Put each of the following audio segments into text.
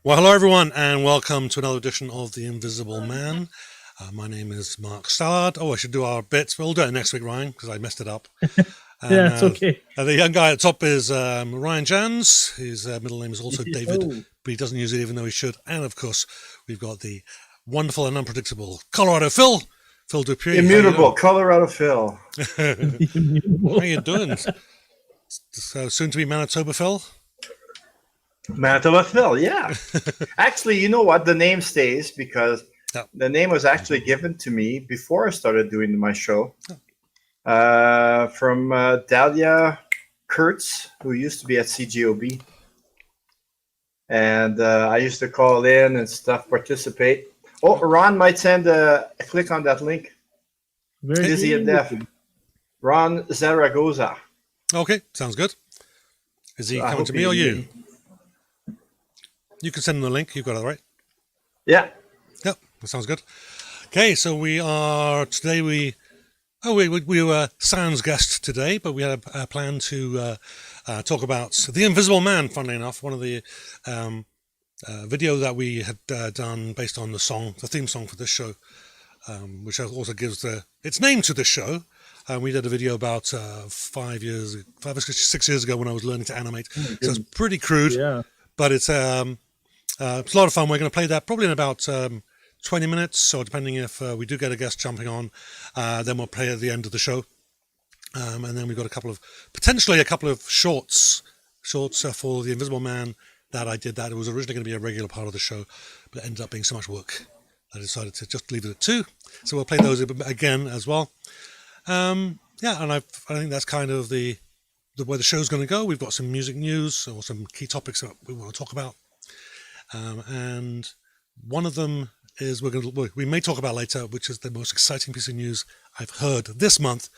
Well, hello everyone, and welcome to another edition of The Invisible Man. My name is Mark Stallard. Oh, I should do our bits. We'll do it next week, Ryan, because I messed it up. And, Yeah, it's okay. The young guy at the top is Ryan Jans. His middle name is also David, Oh. but he doesn't use it even though he should. And of course, we've got the wonderful and unpredictable Colorado Phil Dupuis. Immutable, Colorado Phil. How you doing? So soon to be Manitoba Phil. Manitoba Phil, yeah. Actually, you know what? The name stays because Yeah. the name was actually given to me before I started doing my show from Dahlia Kurtz, who used to be at CGOB. And I used to call in and stuff, participate. Oh, Ron might send a click on that link. Very Dizzy and Deaf. Ron Zaragoza. Okay, sounds good. Is he I coming hope to me or you? You can send him the link. You've got it, right? Yeah. Yep, that sounds good. Okay, so we are today. We were Sans guest today, but we had a plan to talk about the Invisible Man. Funnily enough, one of the video that we had done based on the theme song for this show, which also gives its name to this show. We did a video about 5 or 6 years ago when I was learning to animate. So it's pretty crude, Yeah. but it's a lot of fun. We're going to play that probably in about 20 minutes. So depending if we do get a guest jumping on, then we'll play at the end of the show. And then we've got potentially a couple of shorts for the Invisible Man that I did. That it was originally going to be a regular part of the show, but it ended up being so much work I decided to just leave it at 2. So we'll play those again as well. And I think that's kind of the where the show's going to go. We've got some music news or some key topics that we want to talk about. And one of them is we may talk about later, which is the most exciting piece of news I've heard this month.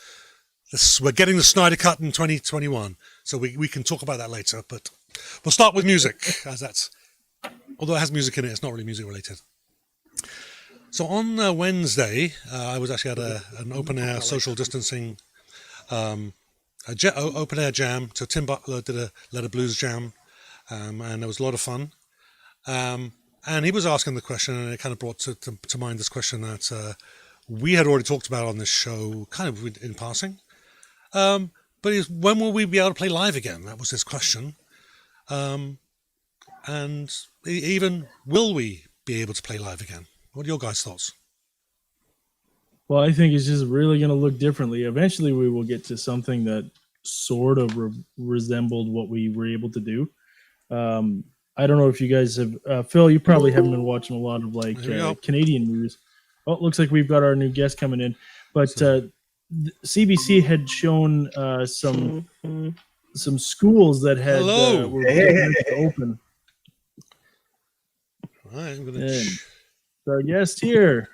We're getting the Snyder Cut in 2021, so we can talk about that later. But we'll start with music, although it has music in it, it's not really music related. So on Wednesday, I was actually at an open air social distancing open air jam. So Tim Butler did a Letter Blues jam, and it was a lot of fun. And he was asking the question, and it kind of brought to mind this question that we had already talked about on this show, kind of in passing. But when will we be able to play live again? That was his question. And even, will we be able to play live again? What are your guys' thoughts? Well, I think it's just really going to look differently. Eventually, we will get to something that sort of resembled what we were able to do. I don't know if you guys have, Phil, you probably haven't been watching a lot of Canadian news. Oh, it looks like we've got our new guest coming in. But CBC had shown some schools that had were open. All right, I'm gonna Our guest here.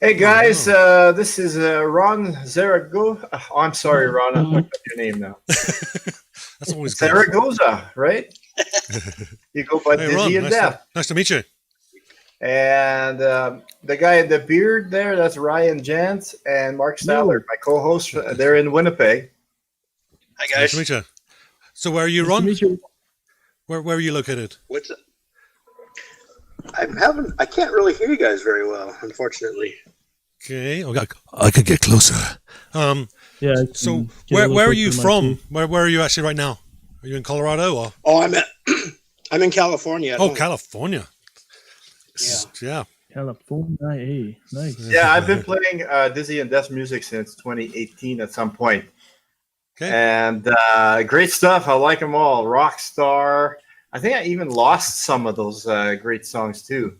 Hey guys, this is Ron Zaragoza. Oh, I'm sorry, Ron. I'm looking up your name now. That's always good. Zaragoza, right? You go by Dizzy and Deaf. Nice to meet you. And the guy in the beard there, that's Ryan Jans and Mark Stallard, my co-host. They're in Winnipeg. Hi guys. Nice to meet you. So where are you, Ron? Nice to meet you. Where are you located? What's up? I can't really hear you guys very well, unfortunately. Okay, I could get closer. Yeah. So where are you from? Where are you actually right now? Are you in Colorado or? Oh, I'm in California. California. Yeah. California. Nice. Yeah, I've been playing Dizzy and Deaf music since 2018 at some point. Okay. And great stuff. I like them all. Rockstar. I think I even lost some of those great songs too.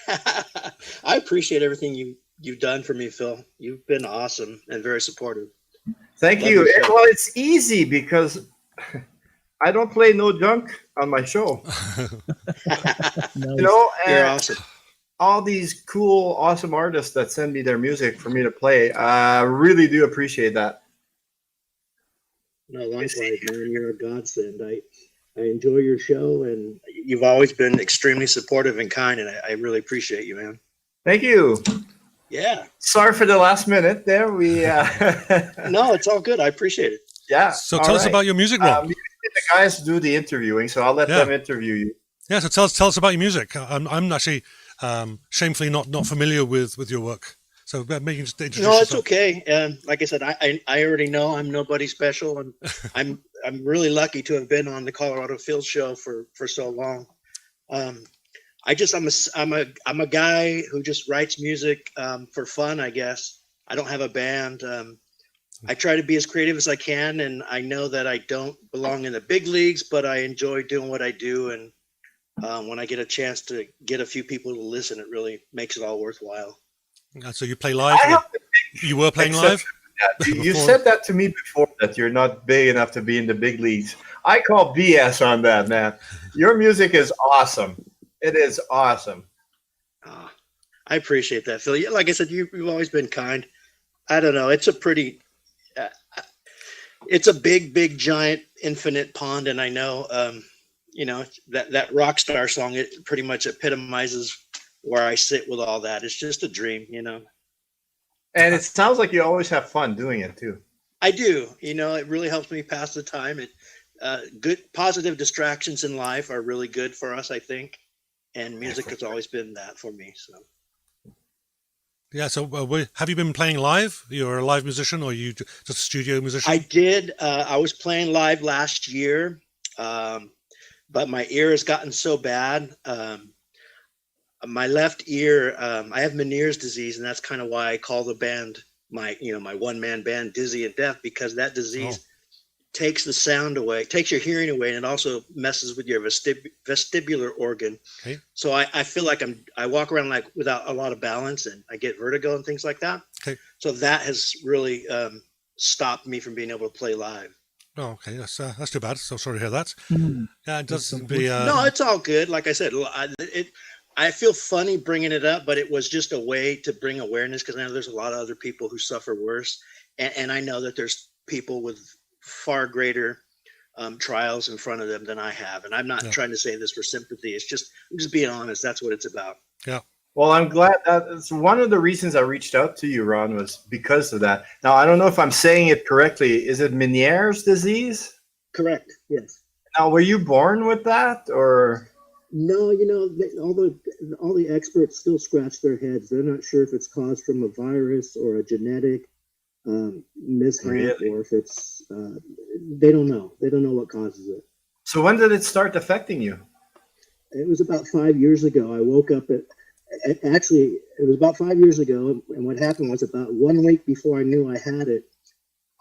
I appreciate everything you've done for me, Phil. You've been awesome and very supportive. Thank you. Well, it's easy because I don't play no junk on my show. Nice. You know, You're and awesome. all these cool, awesome artists that send me their music for me to play. I really do appreciate that. No, likewise, man. You're a godsend. I enjoy your show, and you've always been extremely supportive and kind, and I really appreciate you, man. Thank you. Yeah. Sorry for the last minute there. No, it's all good. I appreciate it. Yeah. So tell us about your music, Rob. The guys do the interviewing, so I'll let them interview you. Yeah, so tell us about your music. I'm actually shamefully not familiar with your work. So maybe you can just introduce No, it's yourself. okay. Like I said, I already know I'm nobody special, and I'm really lucky to have been on the Colorado Field Show for so long. Um, I'm a guy who just writes music for fun, I guess. I don't have a band. I try to be as creative as I can, and I know that I don't belong in the big leagues, but I enjoy doing what I do. And when I get a chance to get a few people to listen, it really makes it all worthwhile. So you play live? I have You were playing except live? that. You Before? said that to me before, that you're not big enough to be in the big leagues. I call BS on that, man. Your music is awesome. It is awesome. Uh, I appreciate that, Phil. Yeah, like I said, you've always been kind. I don't know. It's a pretty, uh, it's a big, giant, infinite pond, and I know, that rock star song. It pretty much epitomizes where I sit with all that. It's just a dream. And it sounds like you always have fun doing it too. I do. It really helps me pass the time. Good, positive distractions in life are really good for us, I think, and music has always been that for me. So. Yeah. So have you been playing live? You're a live musician, or are you just a studio musician? I did. I was playing live last year, but my ear has gotten so bad. My left ear, I have Meniere's disease, and that's kind of why I call the band my one-man band, Dizzy and Deaf, because that disease takes the sound away, takes your hearing away, and it also messes with your vestibular organ. Okay. So I feel like I walk around like without a lot of balance, and I get vertigo and things like that. Okay. So that has really stopped me from being able to play live. Oh, okay. That's too bad. So sorry to hear that. Hmm. Yeah, it does That's be. No, it's all good. Like I said, I feel funny bringing it up, but it was just a way to bring awareness, because I know there's a lot of other people who suffer worse, and I know that there's people with far greater trials in front of them than I have, and I'm not trying to say this for sympathy. I'm just being honest. That's what it's about. Yeah. Well, I'm glad that's one of the reasons I reached out to you, Ron, was because of that. Now, I don't know if I'm saying it correctly. Is it Meniere's disease? Correct. Yes. Now, were you born with that, or? No, all the experts still scratch their heads. They're not sure if it's caused from a virus or a genetic mishap, Really? or if it's they don't know. They don't know what causes it. So when did it start affecting you? It was about 5 years ago. I woke up actually, it was about 5 years ago, and what happened was about 1 week before I knew I had it,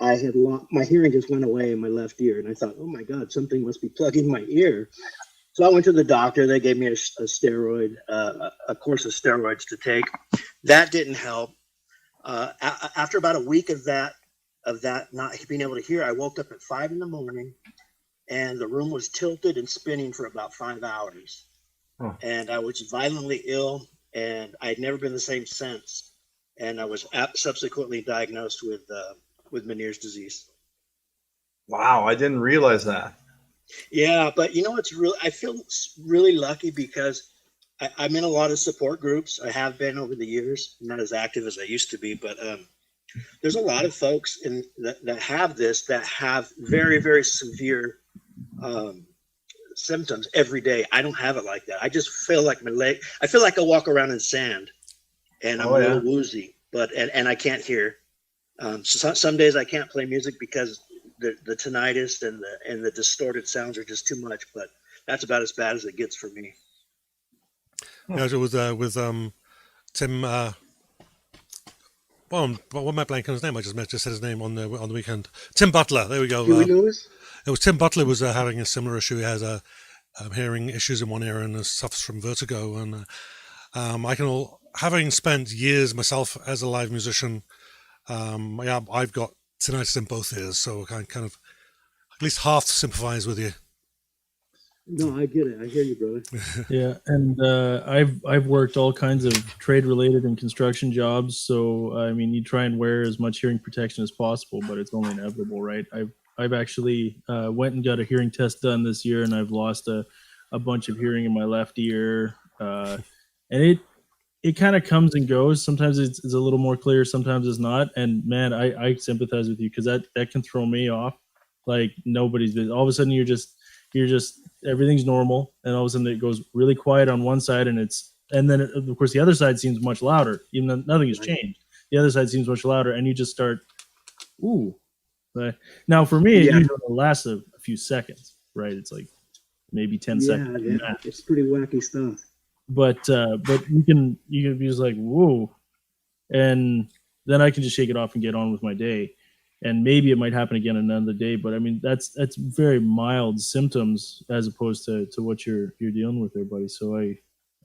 I had my hearing just went away in my left ear, and I thought, oh my God, something must be plugging my ear. So I went to the doctor. They gave me a steroid, a course of steroids to take. That didn't help. After about a week of that not being able to hear, I woke up at 5 a.m, and the room was tilted and spinning for about 5 hours. Huh. And I was violently ill, and I had never been the same since. And I was subsequently diagnosed with Meniere's disease. Wow, I didn't realize that. Yeah, but I feel really lucky because I'm in a lot of support groups. I have been over the years. I'm not as active as I used to be, but there's a lot of folks that have this, that have very, very severe symptoms every day. I don't have it like that. I just feel like I feel like I walk around in sand, and I'm a little woozy, and I can't hear. So some days I can't play music because the tinnitus and the distorted sounds are just too much, but that's about as bad as it gets for me. Yeah, it was with Tim. Well, what am I blanking on his name? I just said his name on the weekend. Tim Butler. There we go. Huey Lewis? It was Tim Butler was having a similar issue. He has hearing issues in one ear and suffers from vertigo. And having spent years myself as a live musician, I've got tinnitus in both ears, so I kind of at least half sympathize with you. No, I get it. I hear you, brother. Yeah, and I've worked all kinds of trade related and construction jobs. So I mean, you try and wear as much hearing protection as possible, but it's only inevitable, right? I've actually went and got a hearing test done this year, and I've lost a bunch of hearing in my left ear, and it kind of comes and goes. Sometimes it's a little more clear, sometimes it's not. And man, I sympathize with you, because that can throw me off like nobody's business. All of a sudden you're just everything's normal, and all of a sudden it goes really quiet on one side, and then of course the other side seems much louder, even though nothing has changed. The other side seems much louder, and you just start, ooh. Now for me, it usually lasts a few seconds, right? It's like maybe 10 seconds. Yeah, it's pretty wacky stuff. But you can be just like, whoa, and then I can just shake it off and get on with my day. And maybe it might happen again another day, but I mean that's very mild symptoms as opposed to what you're dealing with there, buddy. So I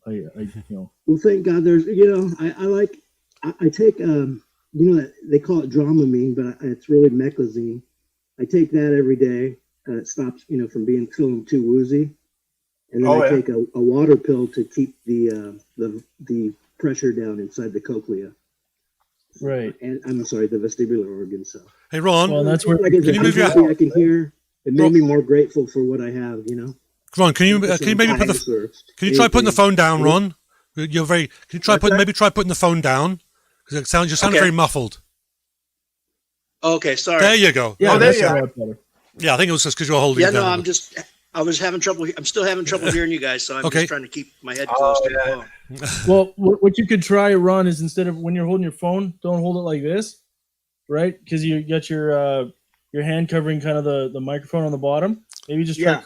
Well, thank God there's I take they call it Dramamine, but it's really Meclizine. I take that every day. It stops from feeling too woozy, and then I take a water pill to keep the pressure down inside the cochlea. Right. And I'm sorry, the vestibular organ. So. Hey, Ron. Well, that's where can you move your? I can hear. It made me more grateful for what I have. Ron, can you maybe can you try putting the phone down, Ron? You're very. Can you try putting the phone down? Because you sound very muffled. Okay, sorry. There you go. Yeah, there you are. Yeah, I think it was just because you were holding. Yeah, it down. no, I was having trouble. I'm still having trouble hearing you guys, so I'm just trying to keep my head close to the phone. Well, what you could try, Ron, is instead of when you're holding your phone, don't hold it like this, right? Because you got your hand covering kind of the microphone on the bottom. Maybe just try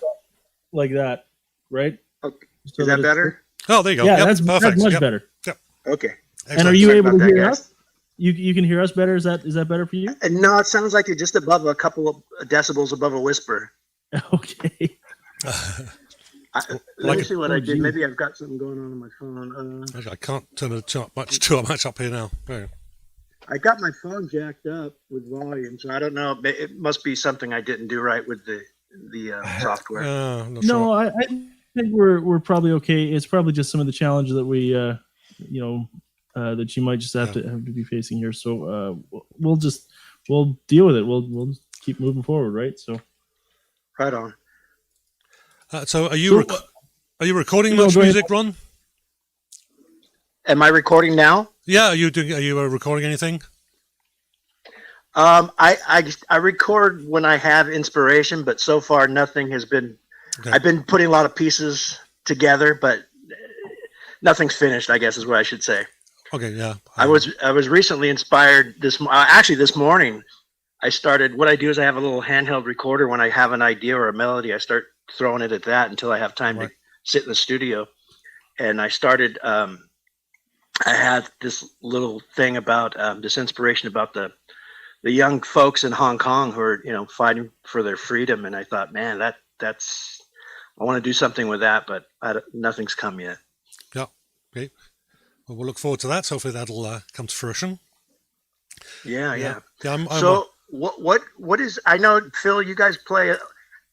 like that, right? Okay. Is that better? Oh, there you go. Yeah, yep, that's perfect. much better. Yep. Okay. And are you able to hear us? You can hear us better. Is that better for you? No, it sounds like you're just above a couple of decibels above a whisper. Okay. Let me see what I did. Maybe I've got something going on my phone. I can't turn it too much up here now. There you go. I got my phone jacked up with volume, so I don't know. It must be something I didn't do right with the software. I'm not No, sure. I think we're probably okay. It's probably just some of the challenges that we that you might just have to be facing here. So we'll deal with it. We'll keep moving forward, right? So Right on. So are you recording much music, Ron? Am I recording now? Yeah. Are you recording anything? I record when I have inspiration, but so far nothing has been. Okay. I've been putting a lot of pieces together, but nothing's finished, I guess is what I should say. Okay, yeah. I was recently inspired this morning. I started. What I do is I have a little handheld recorder. When I have an idea or a melody, I start throwing it at that until I have time to sit in the studio. And I started. I had this little thing about this inspiration about the young folks in Hong Kong who are fighting for their freedom. And I thought, man, that's. I want to do something with that, but nothing's come yet. Yeah. Okay. Well, we'll look forward to that. So hopefully that'll come to fruition. Yeah. I'm what is? I know, Phil, you guys play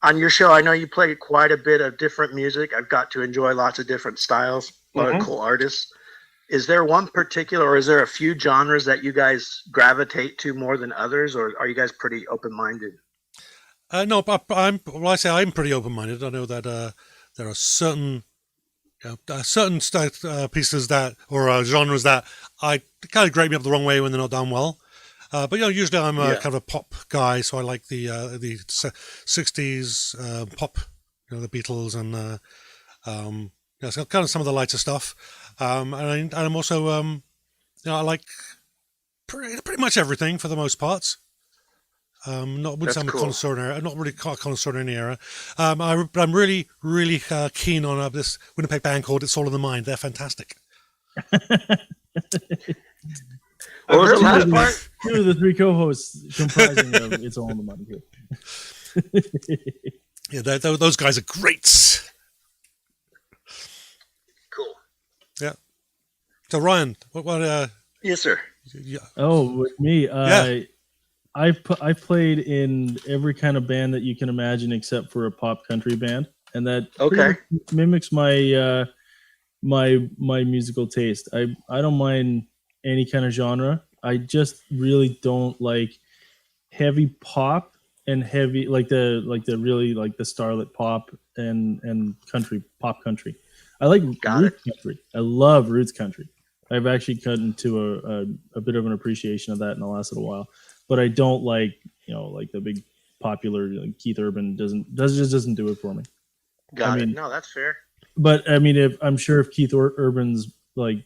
on your show. I know you play quite a bit of different music. I've got to enjoy lots of different styles, a lot of cool artists. Is there one particular, or is there a few genres that you guys gravitate to more than others, or are you guys pretty open-minded? No, I'm pretty open-minded. I know that there are certain pieces that or genres that I kind of grate me up the wrong way when they're not done well. But usually I'm kind of a pop guy, so I like the '60s pop, the Beatles and so kind of some of the lighter stuff. And I'm also I like pretty much everything for the most part. I'm a connoisseur. Not really a connoisseur in any era. I'm really, really keen on this Winnipeg band called It's All in the Mind. They're fantastic. What was the last part? Two of the three co-hosts comprising of It's All in the Mind here. Yeah, those guys are great. Cool. Yeah. So Ryan, what? Yes, sir. Yeah. Oh, with me, I've played in every kind of band that you can imagine except for a pop country band, and that mimics my my musical taste. I don't mind any kind of genre. I just really don't like heavy pop and heavy like the really like the starlet pop and country pop country. I like roots country. I love roots country. I've actually gotten into a bit of an appreciation of that in the last little while. But I don't like like the big popular Keith Urban doesn't do it for me. Got I mean, it. No, that's fair. But I mean, if I'm sure if Keith Urban's like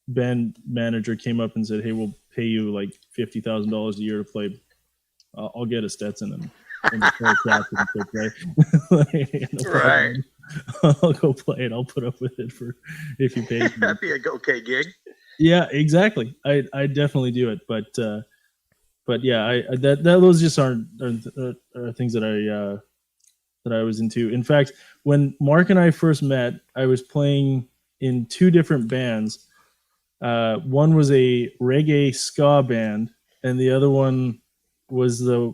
band manager came up and said, "Hey, we'll pay you like $50,000 a year to play," I'll get a Stetson and just play tracks and play. Like, no Right. problem. I'll go play it. I'll put up with it for if you pay me. That'd be a okay gig. Yeah, exactly. I definitely do it, but yeah, that those just aren't are things that I was into. In fact, when Mark and I first met, I was playing in two different bands. One was a reggae ska band, and the other one was a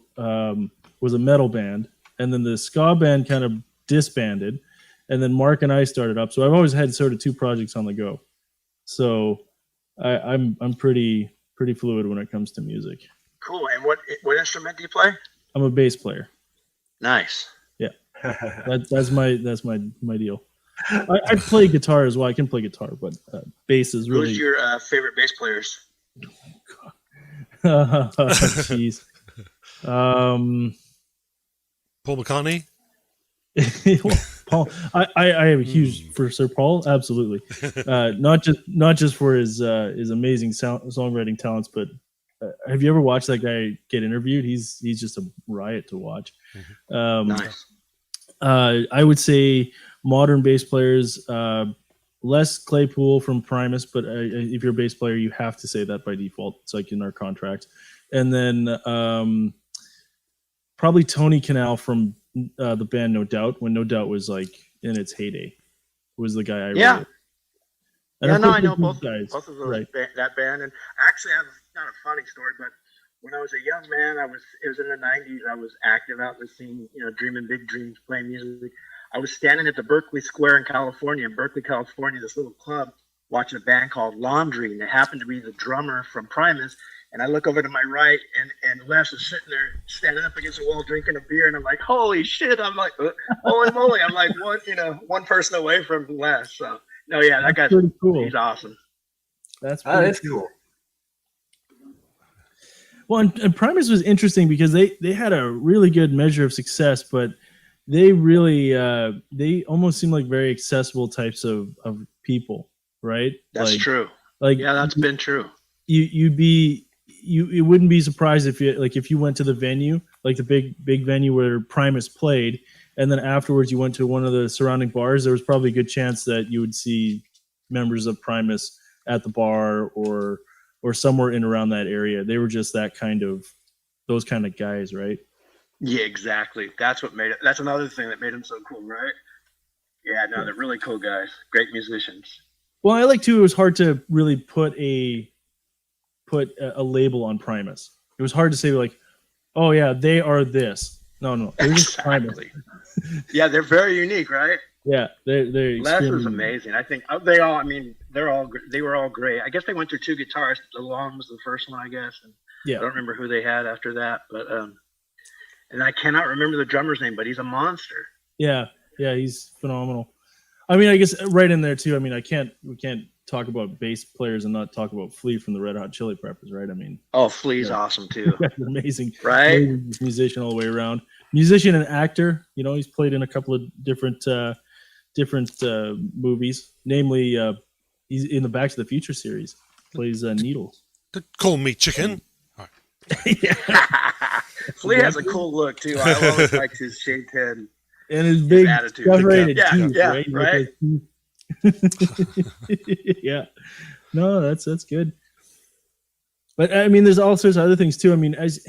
metal band. And then the ska band kind of disbanded, and then Mark and I started up. So I've always had sort of two projects on the go. So I'm pretty fluid when it comes to music. Cool. And what instrument do you play? I'm a bass player. Nice. That's my deal. I play guitar as well. I can play guitar, but bass is really. Who's your favorite bass players? Jeez. Paul McCartney. Paul, I have a huge for Sir Paul. Absolutely, not just for his amazing songwriting talents, but have you ever watched that guy get interviewed? He's just a riot to watch. Nice. I would say modern bass players, less Claypool from Primus, but if you're a bass player, you have to say that by default. It's like in our contract. And then probably Tony Canal from the band No Doubt, when No Doubt was like in its heyday, was the guy I Yeah. really. Yeah, I know both both of those right. that band. And actually, I have not a funny story, but when I was a young man, it was in the '90s. I was active out in the scene, dreaming big dreams, playing music. I was standing at the Berkeley Square in California, this little club, watching a band called Laundry, and it happened to be the drummer from Primus. And I look over to my right, and Les is sitting there, standing up against the wall, drinking a beer, and I'm like, "Holy shit!" I'm like, "Holy moly!" I'm like one person away from Les. So, no, yeah, that guy's pretty cool. He's awesome. That's cool. Well, and Primus was interesting because they had a really good measure of success, but they really they almost seem like very accessible types of people, right? That's like, true. Like, yeah, that's been true. You wouldn't be surprised if you went to the venue, like the big venue where Primus played, and then afterwards you went to one of the surrounding bars. There was probably a good chance that you would see members of Primus at the bar or somewhere in around that area. They were just those kind of guys, right? Yeah, exactly. That's another thing that made them so cool, right? Yeah, no, they're really cool guys. Great musicians. Well, I like too. It was hard to really put a label on Primus. It was hard to say like, oh yeah, they are this. No, they're just Primus. Yeah, they're very unique, right? Yeah, they're Les is amazing. I think they were all great. I guess they went through two guitarists. DeLong was the first one, I guess. And yeah, I don't remember who they had after that, but and I cannot remember the drummer's name, but he's a monster. Yeah, he's phenomenal. I mean, I guess right in there too. I mean, we can't talk about bass players and not talk about Flea from the Red Hot Chili Peppers, right? I mean, Flea's awesome too. Amazing, right? Amazing musician all the way around. Musician and actor. He's played in a couple of different movies. Namely, he's in the Back to the Future series. Plays Needles. Call me chicken. Flea has a cool look too. I always liked his shaved head and his big attitude. Right? Yeah. No, that's good. But I mean, there's all sorts of other things too. I mean, as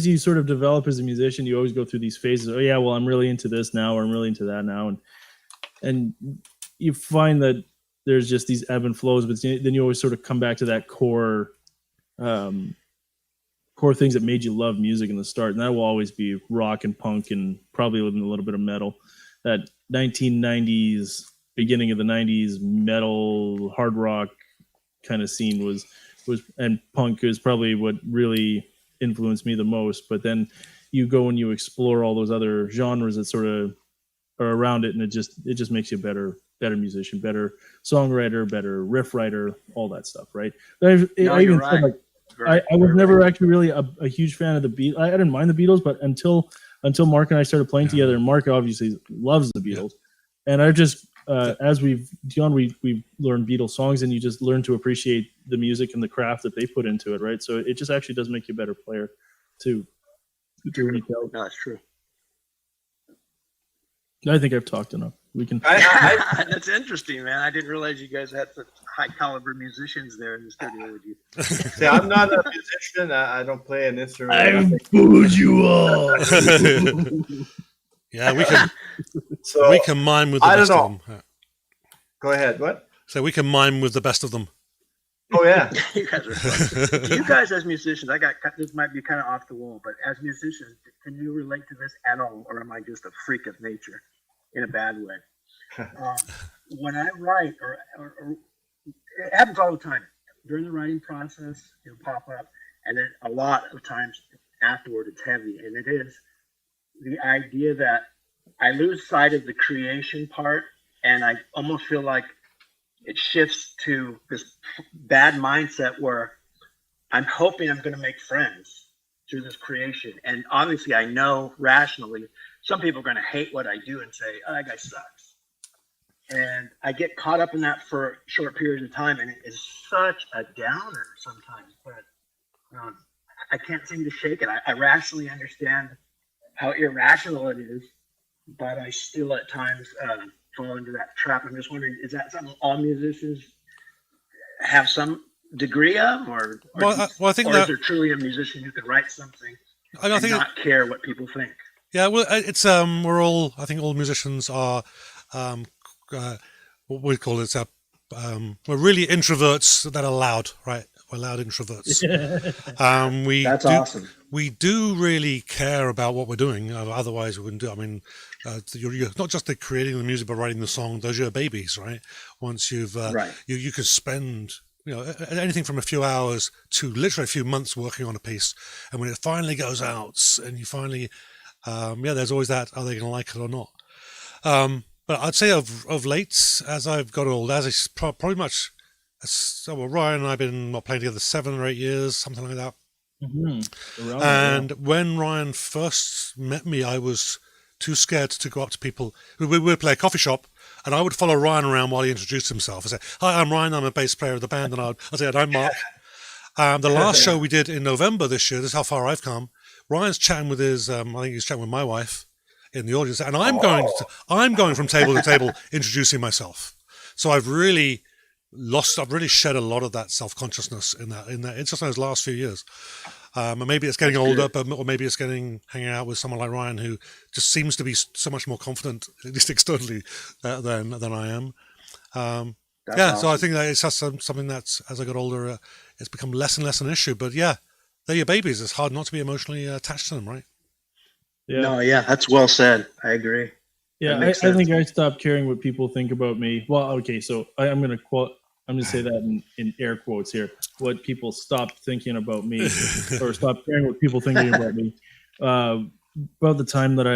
you sort of develop as a musician, you always go through these phases. Oh yeah, well, I'm really into this now, or I'm really into that now, and you find that there's just these ebb and flows. But then you always sort of come back to that core things that made you love music in the start, and that will always be rock and punk and probably a little bit of metal. That 1990s, beginning of the 90s metal, hard rock kind of scene was and punk is probably what really influenced me the most. But then you go and you explore all those other genres that sort of are around it, and it just makes you a better musician, better songwriter, better riff writer, all that stuff, right? I even said, like, I was never actually really a huge fan of the Beatles. I didn't mind the Beatles, but until until Mark and I started playing together. And Mark obviously loves the Beatles, and I've just as we've gone, we've learned Beatles songs, and you just learn to appreciate the music and the craft that they put into it, right? So it just actually does make you a better player too. No, that's true. I think I've talked enough. We can. That's interesting, man. I didn't realize you guys had such high caliber musicians there in the studio with you. See, I'm not a musician. I don't play an instrument. I've fooled you all. Yeah, we can mime with the I don't best of know. them. Go ahead. What? So we can mime with the best of them. Oh yeah. You guys are fun. Do you guys as musicians, this might be kind of off the wall, but as musicians, can you relate to this at all, or am I just a freak of nature in a bad way? When I write, or it happens all the time during the writing process, it'll pop up, and then a lot of times afterward, it's heavy, and it is the idea that I lose sight of the creation part, and I almost feel like it shifts to this bad mindset where I'm hoping I'm going to make friends through this creation. And obviously I know rationally, some people are going to hate what I do and say, oh, that guy sucks. And I get caught up in that for short periods of time. And it is such a downer sometimes, but I can't seem to shake it. I rationally understand how irrational it is, but I still at times fall into that trap. I'm just wondering, is that something all musicians have some degree of, or I think is there truly a musician who can write something and not care what people think? Yeah, well, it's we're all. I think all musicians are what we call it. We're really introverts that are loud, right? We're loud introverts. That's awesome. We do really care about what we're doing. Otherwise, we wouldn't do. I mean, you're not just creating the music, but writing the song. Those are your babies, right? Once you've you can spend anything from a few hours to literally a few months working on a piece, and when it finally goes out, and you finally, there's always that: are they going to like it or not? But I'd say of late, as I've got older, as it's probably much. So Ryan and I've been playing together 7 or 8 years, something like that. Mm-hmm. And when Ryan first met me, I was too scared to go up to people. We would play a coffee shop, and I would follow Ryan around while he introduced himself. I say, "Hi, I'm Ryan. I'm a bass player of the band," and I'd say, "I'm Mark." The last show we did in November this year. This is how far I've come. Ryan's chatting with his. I think he's chatting with my wife in the audience, and I'm going from table to table introducing myself. So I've really shed a lot of that self-consciousness in that it's just those last few years. And maybe it's getting older, or maybe it's hanging out with someone like Ryan, who just seems to be so much more confident, at least externally, than I am. Awesome. So I think that it's just something that's, as I got older, it's become less and less an issue. But yeah, they're your babies. It's hard not to be emotionally attached to them, right? Yeah. No, that's well said. I agree. Yeah, I think I stopped caring what people think about me. Well, okay, so I'm going to say that in air quotes here. What people stopped thinking about me, or stopped caring what people thinking about me. About the time that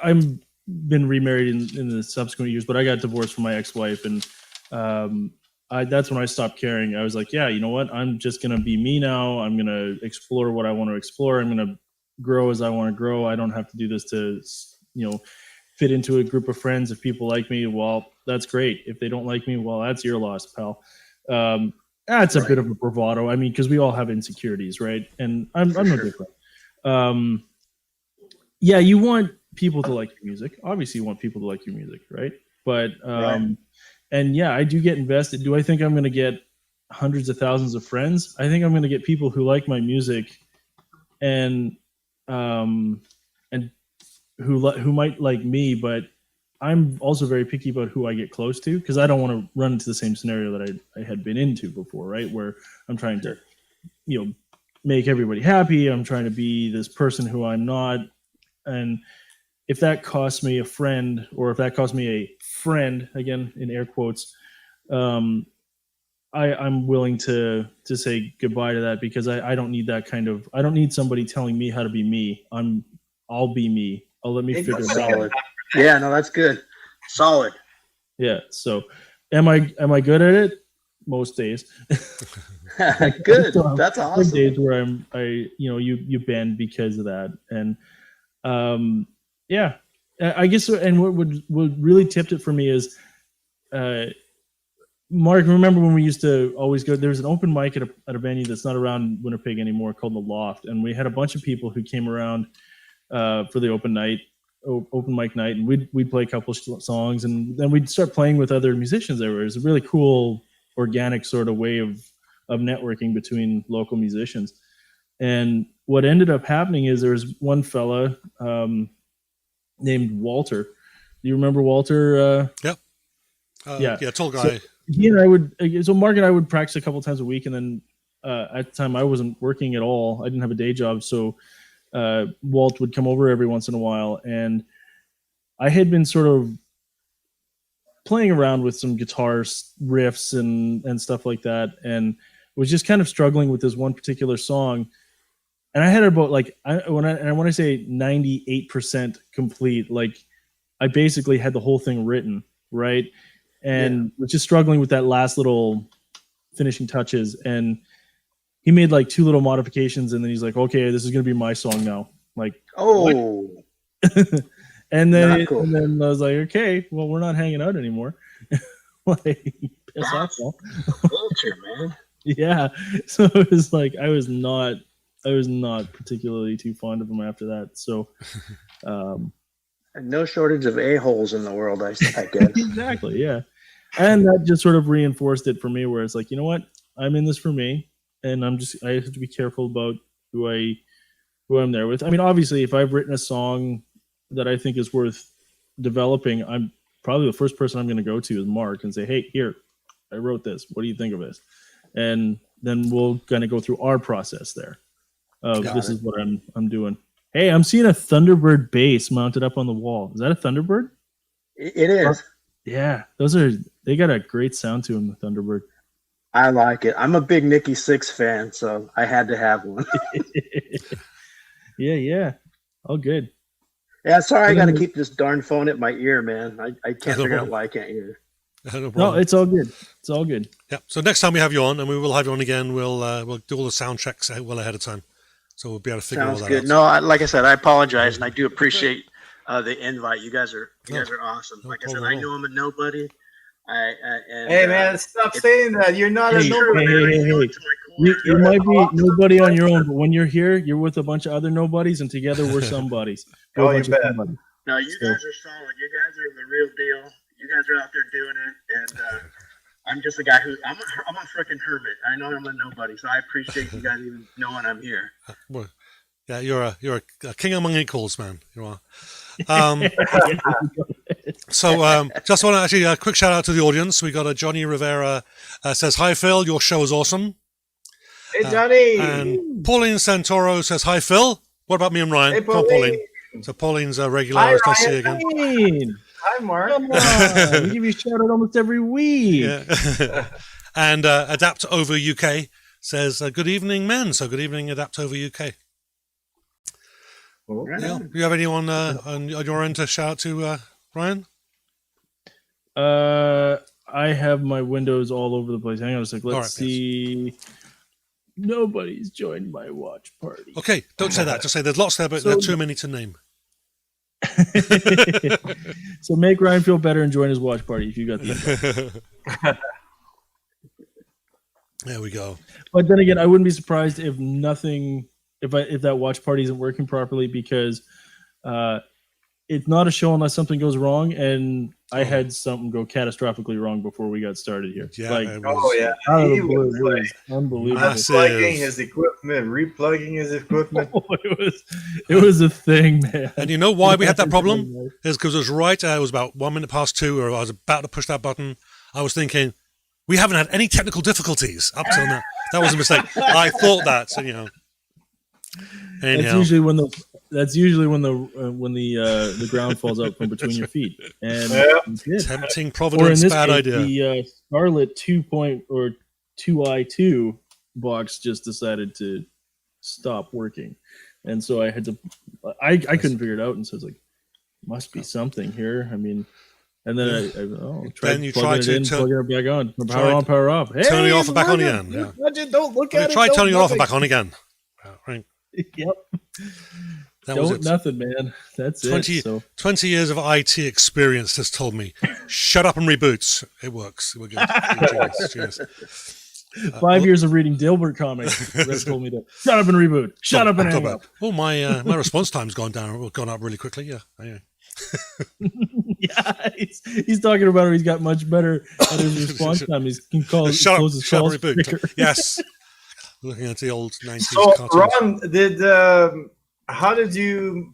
I'm been remarried in the subsequent years, but I got divorced from my ex-wife, and that's when I stopped caring. I was like, yeah, you know what? I'm just going to be me now. I'm going to explore what I want to explore. I'm going to grow as I want to grow. I don't have to do this to fit into a group of friends. If people like me, well, that's great. If they don't like me, well, that's your loss, pal. That's a bit of a bravado. I mean, because we all have insecurities, right? And I'm no different. Yeah, you want people to like your music. Obviously, you want people to like your music, right? But and yeah, I do get invested. Do I think I'm going to get hundreds of thousands of friends? I think I'm going to get people who like my music, and who might like me, but I'm also very picky about who I get close to, because I don't want to run into the same scenario that I had been into before, right? Where I'm trying to, make everybody happy. I'm trying to be this person who I'm not. And if that costs me a friend, or if that costs me a friend, again, in air quotes, I'm willing to say goodbye to that, because I don't need that I don't need somebody telling me how to be me. I'll be me. I'll let me figure it out. Yeah, no, that's good. Solid. Yeah. So am I good at it? Most days. Good. That's awesome. Days where you bend because of that. And Yeah, I guess. And what really tipped it for me is, Mark, remember when we used to always go? There was an open mic at a venue that's not around Winnipeg anymore called the Loft, and we had a bunch of people who came around for the open mic night, and we'd play a couple songs, and then we'd start playing with other musicians there. It was a really cool, organic sort of way of networking between local musicians. And what ended up happening is there was one fella named Walter. Do you remember Walter? Yep. Yeah, tall guy. So he and I Mark and I would practice a couple times a week, and then at the time I wasn't working at all. I didn't have a day job, so Walt would come over every once in a while, and I had been sort of playing around with some guitar riffs and stuff like that, and was just kind of struggling with this one particular song. And I had about when I say 98% complete, like I basically had the whole thing written, right? And was just struggling with that last little finishing touches. And he made like 2 little modifications, and then he's like, "Okay, this is gonna be my song now." Like, oh, and then cool. and then I was like, "Okay, well, we're not hanging out anymore." Like, piss off, Paul. Culture, man. Yeah. So it was like I was not particularly too fond of him after that. So And no shortage of a-holes in the world, I guess. Exactly, yeah. And that just sort of reinforced it for me, where it's like, you know what, I'm in this for me, and I have to be careful about who I'm there with. I mean, obviously, if I've written a song that I think is worth developing, I'm probably the first person I'm going to go to is Mark and say, "Hey, here, I wrote this. What do you think of this?" And then we'll kind of go through our process there. This is what I'm doing. Hey, I'm seeing a Thunderbird bass mounted up on the wall. Is that a Thunderbird? It is. Yeah, they got a great sound to them, the Thunderbird. I like it. I'm a big Nikki Sixx fan, so I had to have one. Yeah. All good. Yeah, sorry, I got to keep this darn phone at my ear, man. I can't No figure out problem. why I can't hear. No, it's all good. It's all good. Yeah. So next time we have you on, and we will have you on again, we'll do all the sound checks well ahead of time, so we'll be able to figure Sounds all that good. out. No, like I said, I apologize, and I do appreciate the invite. You guys are awesome. No Like I said, problem I at know I'm a nobody. Hey man, stop saying that. You're not a Hey, nobody. hey. You might be nobody on your own, but when you're here, you're with a bunch of other nobodies, and together we're somebodies. We're Oh, a you bunch of bet. somebodies. No, you guys are solid. You guys are the real deal. You guys are out there doing it, and I'm just a guy I'm a freaking hermit. I know I'm a nobody, so I appreciate you guys even knowing I'm here. Well, yeah, you're a king among equals, man. You are. So just want to actually a quick shout out to the audience. We got Johnny Rivera says, "Hi Phil, your show is awesome." Hey Johnny. And Pauline Santoro says, "Hi Phil. What about me and Ryan?" Hey Come on, Pauline. Pauline. So Pauline's a regular. Hi, Nice to see you Ryan. again. Hey, Hi Mark. come on. We give you a shout out almost every week. Yeah. And Adapt Over UK says, "Good evening, men." So good evening, Adapt Over UK. Oh. Right Yeah. on. Do you have anyone on your end to shout out to, Ryan? I have my windows all over the place. Hang on a sec. Let's All right, see. Nobody's joined my watch party. Okay, don't say that. Just say there's lots there, but So- there are too many to name. So make Ryan feel better and join his watch party if you got the. There we go. But then again, I wouldn't be surprised if that watch party isn't working properly, because it's not a show unless something goes wrong, and I had something go catastrophically wrong before we got started here. Yeah, Like, it was Oh yeah. out of He the blue, was it was unbelievable. Massive. unplugging his equipment, replugging his equipment. It was a thing, man. And you know why we had that problem? Is because it was right. It was about 1 minute past 2, or I was about to push that button. I was thinking, we haven't had any technical difficulties up till now. That was a mistake. I thought that. So, That's anyhow. usually when the ground falls out from between your feet, and Yeah. it did. Tempting Or in Providence, this bad case, idea. the Scarlet 2i2 box just decided to stop working, and so I had to. I couldn't figure it out, and so I was like, "Must be something here." I mean, and then I tried Then you plugging tried it in, to plugging it back on, power tried on, power off. Hey, turning it off and back on look again, at- yeah. Don't look We at it. tried don't turning it off and nothing. back on again. Right. Yep. That was Don't it. nothing, man. That's 20, it. So 20 years of IT experience has told me, shut up and reboot. It works. We're good. Genius. 5 years of reading Dilbert comics, Red told me to shut up and reboot. Shut up and hang up. Oh, my response time's gone up really quickly. Yeah. Yeah, he's talking about how he's got much better at his response time. He can close his calls reboot. quicker. Yes. Looking at the old 90s So, cartoons. Ron, how did you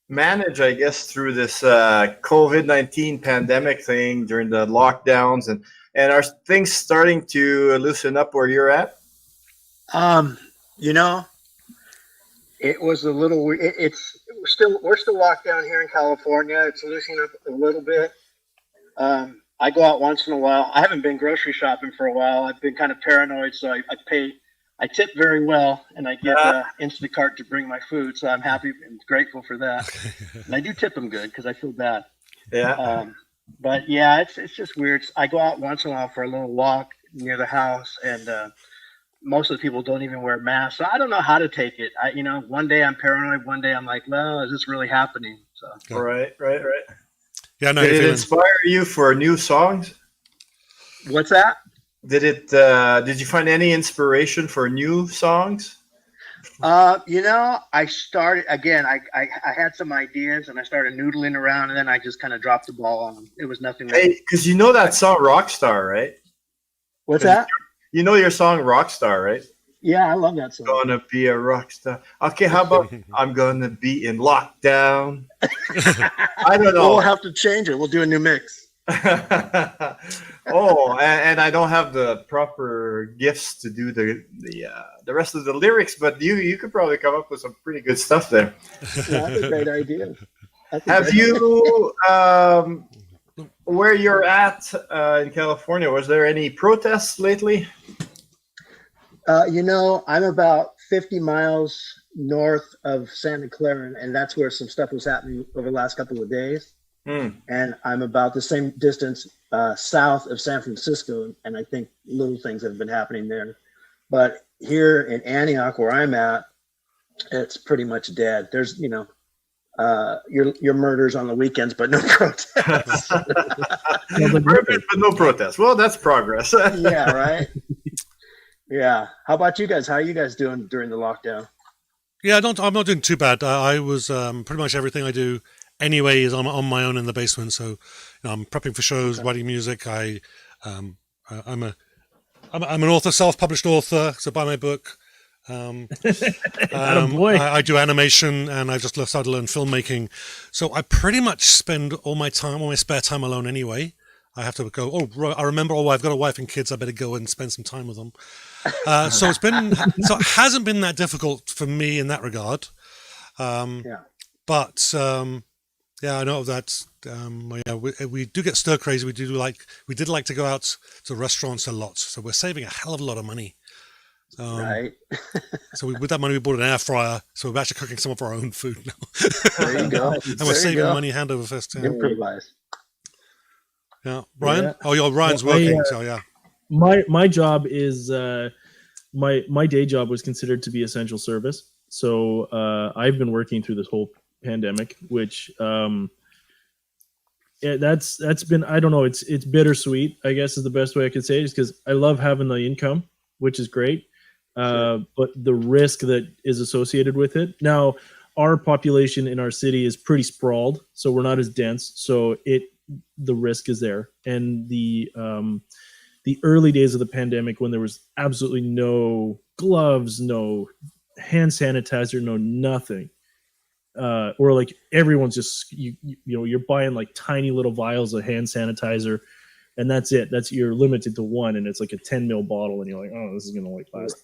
manage, I guess, through this COVID-19 pandemic thing during the lockdowns, and are things starting to loosen up where you're at? It was a little. We're still locked down here in California. It's loosening up a little bit. I go out once in a while. I haven't been grocery shopping for a while. I've been kind of paranoid, so I tip very well, and I get Instacart to bring my food, so I'm happy and grateful for that. And I do tip them good because I feel bad. Yeah. But yeah, it's just weird. I go out once in a while for a little walk near the house, and most of the people don't even wear masks. So I don't know how to take it. One day I'm paranoid, one day I'm like, well, is this really happening? So Right. Yeah, no, Did it inspire you for new songs? what's that? Did you find any inspiration for new songs? I started again. I had some ideas and I started noodling around, and then I just kind of dropped the ball on them. It was nothing. Hey, because you know that song Rockstar, right? What's that? You know your song Rockstar, right? Yeah, I love that song. Gonna be a rock star. Okay, how about I'm gonna be in lockdown? I don't know. We'll have to change it. We'll do a new mix. Oh, and I don't have the proper gifts to do the rest of the lyrics, but you could probably come up with some pretty good stuff there. Yeah, that's a great idea. Have you, where you're at in California, was there any protests lately? I'm about 50 miles north of Santa Clara, and that's where some stuff was happening over the last couple of days. And I'm about the same distance south of San Francisco, and I think little things have been happening there. But here in Antioch, where I'm at, it's pretty much dead. There's, your murders on the weekends, but no protests. But no protests. Well, that's progress. Yeah, right. Yeah. How about you guys? How are you guys doing during the lockdown? Yeah, I'm not doing too bad. I was pretty much everything I do anyway is on my own in the basement. So I'm prepping for shows, writing music. I'm an author, self-published author. So buy my book. I do animation, and I just started to learn filmmaking. So I pretty much spend all my spare time alone anyway. I have to go, I remember, I've got a wife and kids. I better go and spend some time with them. So it hasn't been that difficult for me in that regard. But I know that we do get stir crazy. We did like to go out to restaurants a lot. So we're saving a hell of a lot of money. Right. So with that money, we bought an air fryer. So we're actually cooking some of our own food now. There you go. And we're saving money hand over fist. Yeah. Improvise. Yeah, Ryan. Yeah. Oh, Ryan's working. So yeah. My job is my day job was considered to be essential service. So I've been working through this whole pandemic, which that's been, I don't know, it's bittersweet, I guess is the best way I could say it, is because I love having the income, which is great. But the risk that is associated with it. Now, our population in our city is pretty sprawled, so we're not as dense. So the risk is there. And the early days of the pandemic, when there was absolutely no gloves, no hand sanitizer, no nothing, or like everyone's just you're buying like tiny little vials of hand sanitizer, and that's it. You're limited to one, and it's like a 10 ml bottle, and you're like, oh, this is gonna like last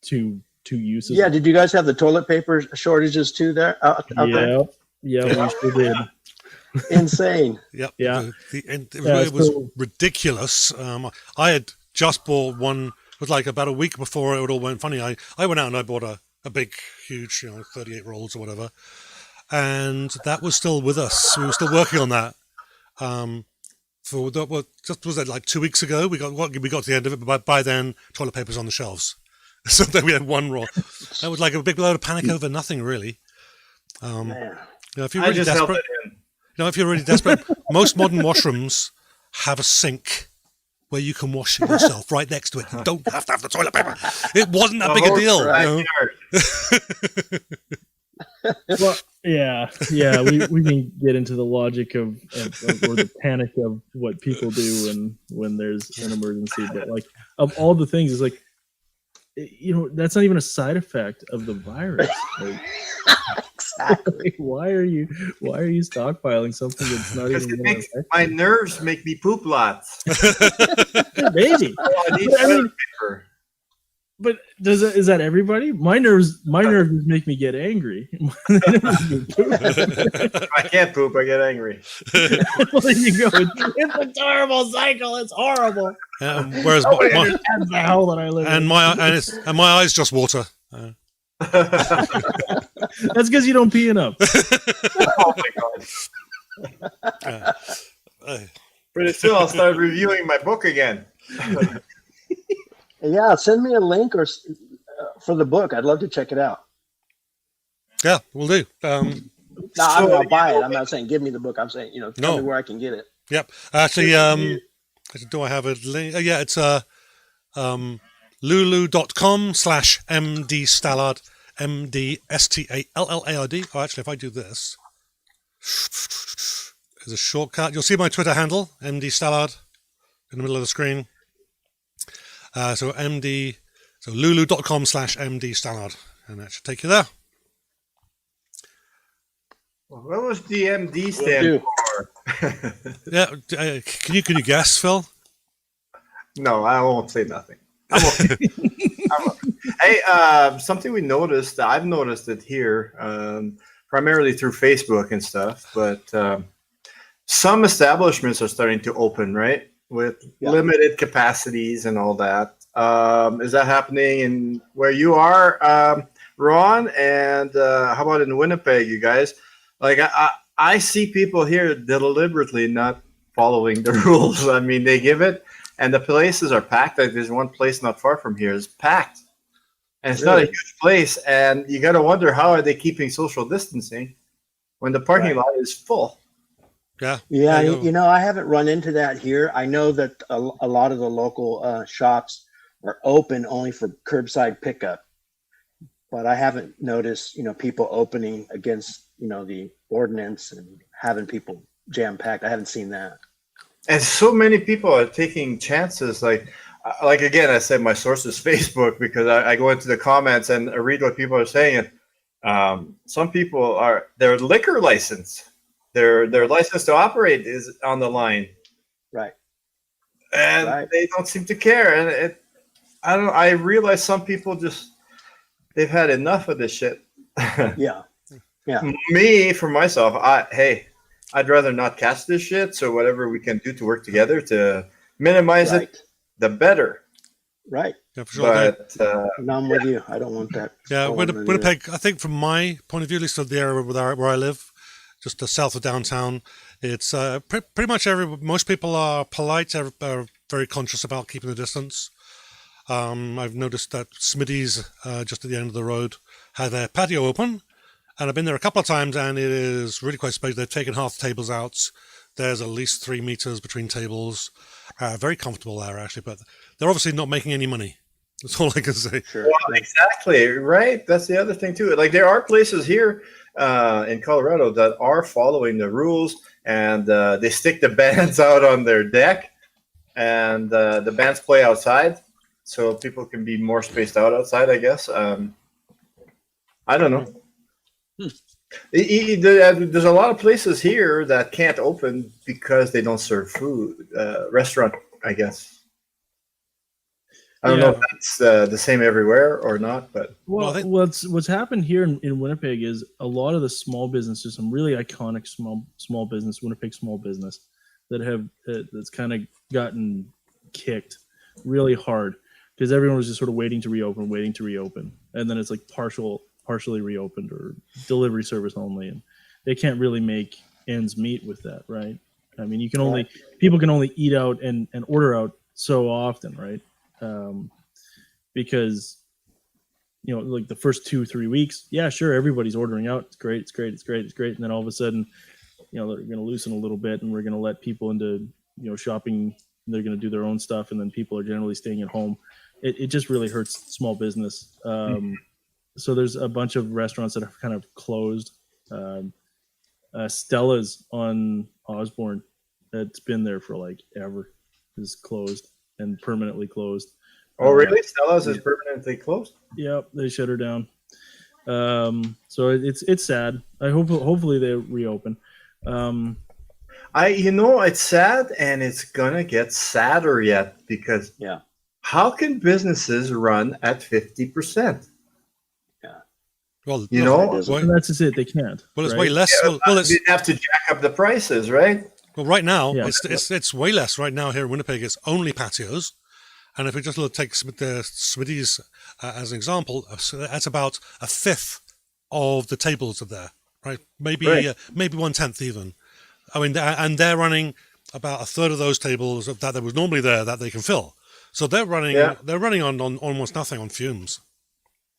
two uses. Yeah. Did you guys have the toilet paper shortages too there? Out there? Yeah, we sure did. Insane. Yep. Yeah. It was ridiculous. I had just bought one. It was like about a week before it all went funny. I went out and I bought a big, huge, 38 rolls or whatever, and that was still with us. We were still working on that. Was that like 2 weeks ago? We got to the end of it, but by then, toilet paper's on the shelves. So then we had one roll. That was like a big load of panic over nothing, really. Man. If you're I really just held desperate, it in. if you're really desperate, most modern washrooms have a sink where you can wash yourself right next to it. You don't have to have the toilet paper. It wasn't that big a deal. Well, yeah, we can get into the logic of or the panic of what people do when there's an emergency, but like of all the things, it's like, that's not even a side effect of the virus. Like, Exactly. why are you stockpiling something that's not Because even it going makes to my nerves make me poop lots. maybe? Oh, I need But, I toilet mean, paper. but is that everybody? My nerves make me get angry. If I can't poop, I get angry. Well, there you go. It's a terrible cycle. It's horrible. Whereas Nobody my, understands the hell that I live in. and my eyes just water. That's because you don't pee enough. Oh my god! But still, I'll start reviewing my book again. Yeah, send me a link for the book. I'd love to check it out. Yeah, we'll do. No, I'll buy it. I'm not saying give me the book. I'm saying, tell me where I can get it. Yep. Actually, do I have a link? Yeah, it's lulu.com/mdstallard, MDSTALLARD. Oh, actually, if I do this, there's a shortcut. You'll see my Twitter handle, MDStallard, in the middle of the screen. So lulu.com/mdstallard, and that should take you there. What was the MD stand for? Yeah, can you guess, Phil? No, I won't say nothing. I'm okay. Hey, something I've noticed it here, primarily through Facebook and stuff, but some establishments are starting to open, right? With limited capacities and all that. Is that happening in where you are, Ron? And how about in Winnipeg, you guys? Like, I see people here deliberately not following the rules. I mean, they give it, and the places are packed. Like, there's one place not far from here is packed, and it's not a huge place. And you got to wonder, how are they keeping social distancing when the parking lot is full? Yeah. Yeah, I haven't run into that here. I know that a lot of the local shops are open only for curbside pickup, but I haven't noticed, people opening against, the ordinance and having people jam packed. I haven't seen that. And so many people are taking chances. Like again, I said my source is Facebook, because I go into the comments and I read what people are saying. Some people their liquor license, their license to operate is on the line, right? And they don't seem to care. And I realize some people they've had enough of this shit. Yeah. Me, for myself, I'd rather not catch this shit. So whatever we can do to work together to minimize it, the better. Right. Yeah, for sure. But no, I'm with you. I don't want that. Yeah, Winnipeg, I think from my point of view, at least of the area where I live, just south of downtown, it's pretty much most people are polite, are very conscious about keeping the distance. I've noticed that Smitty's, just at the end of the road, had their patio open, and I've been there a couple of times, and it is really quite spacious. They've taken half the tables out. There's at least 3 meters between tables. Very comfortable there, actually, but they're obviously not making any money. That's all I can say. Sure. Well, exactly, right? That's the other thing, too. Like, there are places here in Colorado that are following the rules, and they stick the bands out on their deck, and the bands play outside, so people can be more spaced out outside, I guess. I don't know. There's a lot of places here that can't open because they don't serve food. Restaurant, I guess. I don't know if that's the same everywhere or not, but what's happened here in Winnipeg is a lot of the small businesses, some really iconic small business, Winnipeg small business, that's kind of gotten kicked really hard because everyone was just sort of waiting to reopen, and then it's like partially reopened or delivery service only, and they can't really make ends meet with that, right? I mean, people can only eat out and order out so often, right? Because like the first 2-3 weeks, yeah, sure, everybody's ordering out. It's great, it's great, it's great, it's great. And then all of a sudden, they're going to loosen a little bit, and we're going to let people into, shopping. They're going to do their own stuff, and then people are generally staying at home. It just really hurts small business. So there's a bunch of restaurants that have kind of closed. Stella's on Osborne, that's been there for like ever, is closed and permanently closed. Oh, really? Stella's is permanently closed? Yep, they shut her down. So it's sad. Hopefully they reopen. It's sad, and it's gonna get sadder yet, because how can businesses run at 50%? Well, And that's just it. They can't. Well, it's right? way less. Yeah, they have to jack up the prices, right? Well, right now, Yeah. it's way less. Right now here in Winnipeg, it's only patios. And if we just take the Smitty's as an example, so that's about a fifth of the tables are there, right? Maybe 1/10 even. I mean, and they're running about a third of those tables that was normally there that they can fill. So they're running on almost nothing, on fumes.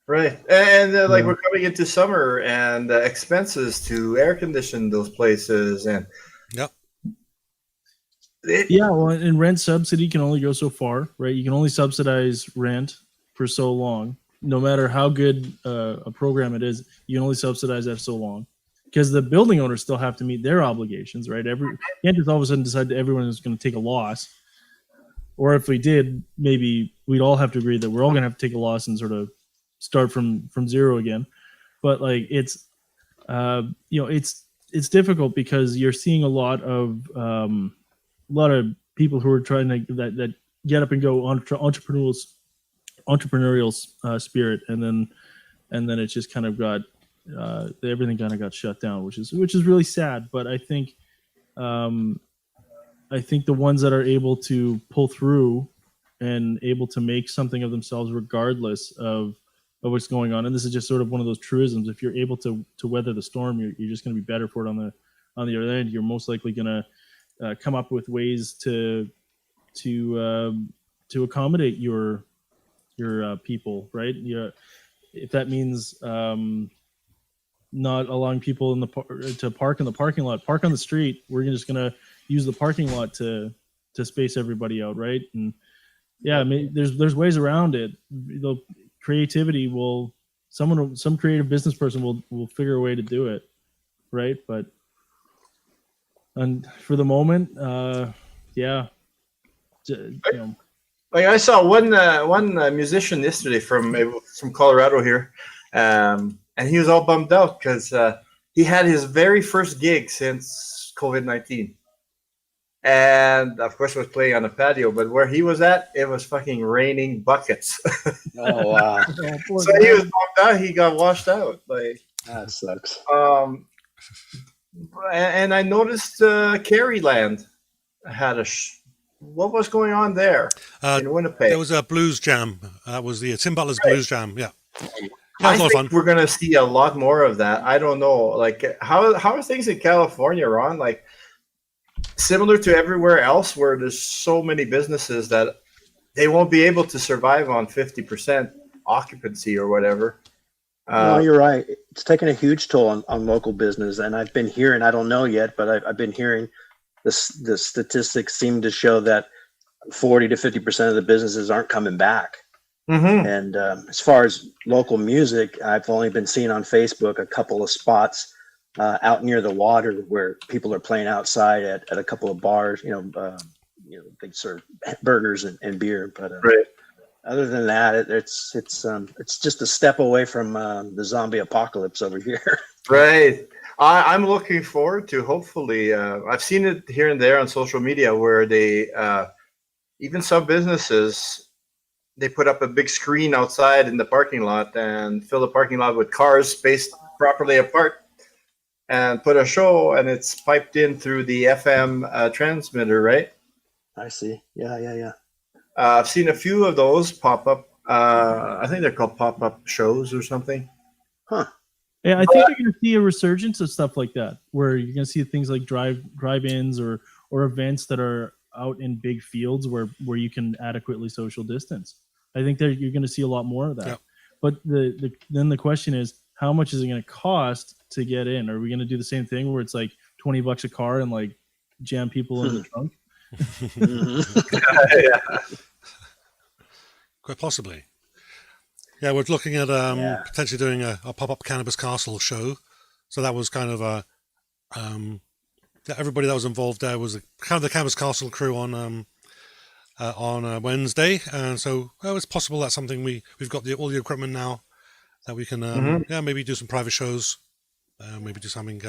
Right, and we're coming into summer, and expenses to air condition those places, and and rent subsidy can only go so far, right? You can only subsidize rent for so long. No matter how good a program it is, you can only subsidize that so long, because the building owners still have to meet their obligations, right? You can't just all of a sudden decide that everyone is going to take a loss. Or if we did, maybe we'd all have to agree that we're all going to have to take a loss and sort of start from zero again. But it's difficult, because you're seeing a lot of people who are trying to that get up and go entrepreneurial spirit, and then it's just kind of got everything kind of got shut down, which is really sad. But I think the ones that are able to pull through and able to make something of themselves regardless of what's going on, and this is just sort of one of those truisms: if you're able to weather the storm, you're just going to be better for it on the other end. You're most likely going to come up with ways to accommodate your people, right? If that means not allowing people to park in the parking lot, park on the street. We're just going to use the parking lot to space everybody out, right? And there's ways around it. The creativity some creative business person will figure a way to do it, right? But and for the moment, I saw one musician yesterday from Colorado here, and he was all bummed out because he had his very first gig since COVID-19, and of course was playing on a patio. But where he was at, it was fucking raining buckets. Oh wow! So he was bummed out. He got washed out. That sucks. And I noticed Caryland had what was going on there in Winnipeg? There was a blues jam. That was the Tim Butler's blues jam. Yeah. I think we're going to see a lot more of that. I don't know. How are things in California, Ron? Similar to everywhere else, where there's so many businesses that they won't be able to survive on 50% occupancy or whatever. No, you're right. It's taken a huge toll on local business, and I've been hearing. I don't know yet, but I've been hearing the statistics seem to show that 40 to 50% of the businesses aren't coming back. Mm-hmm. And as far as local music, I've only been seeing on Facebook a couple of spots out near the water where people are playing outside at a couple of bars. They serve burgers and beer, but right. Other than that, it's just a step away from the zombie apocalypse over here. Right. I'm looking forward to, hopefully, I've seen it here and there on social media where they, even some businesses, they put up a big screen outside in the parking lot and fill the parking lot with cars spaced properly apart and put a show, and it's piped in through the FM transmitter, right? I see. Yeah. I've seen a few of those pop up. I think they're called pop-up shows or something. Huh. Yeah, I think you're going to see a resurgence of stuff like that, where you're going to see things like drive-ins or events that are out in big fields where you can adequately social distance. I think that you're going to see a lot more of that. Yep. But then the question is, how much is it going to cost to get in? Are we going to do the same thing where it's like $20 a car and like jam people in the trunk? Yeah. Quite possibly. Yeah, we're looking at potentially doing a pop-up Cannabis Castle show. So that was kind of everybody that was involved there was kind of the Cannabis Castle crew on Wednesday, and so it's possible that's something we've got all the equipment now that we can maybe do some private shows, maybe do something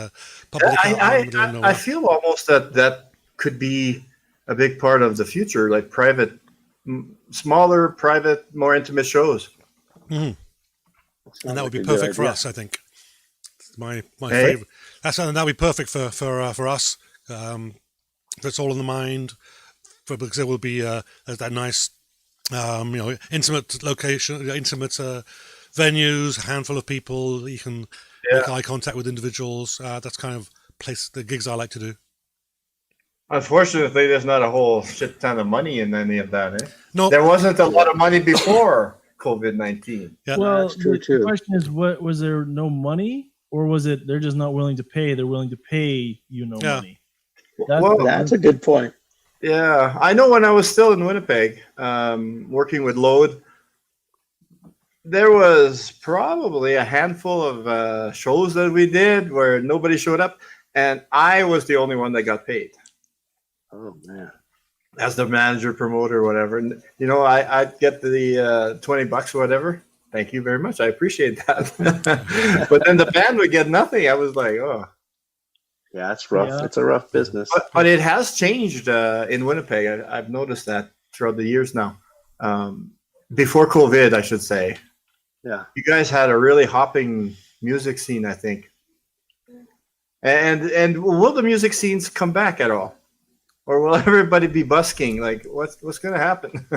public. I feel almost that could be a big part of the future, like smaller, private, more intimate shows. And that would be perfect for us, I think. My favorite. That's something that would be perfect for us. That's all in the mind, because it will be that nice, intimate location, intimate venues, a handful of people. You can make eye contact with individuals. That's kind of the gigs I like to do. Unfortunately, there's not a whole shit ton of money in any of that. No, there wasn't a lot of money before COVID-19. Yeah, well, that's true too. The question is, what was there no money, or was it they're just not willing to pay? They're willing to pay money. That's a good point. Yeah, I know when I was still in Winnipeg, working with Load, there was probably a handful of shows that we did where nobody showed up, and I was the only one that got paid. Oh man! As the manager, promoter, whatever. And, I'd get the $20 or whatever. Thank you very much. I appreciate that. But then the band would get nothing. I was like, oh. Yeah, it's rough. Yeah. It's a rough business. But it has changed in Winnipeg. I've noticed that throughout the years now. Before COVID, I should say. Yeah. You guys had a really hopping music scene, I think. And will the music scenes come back at all? Or will everybody be busking? Like, what's going to happen?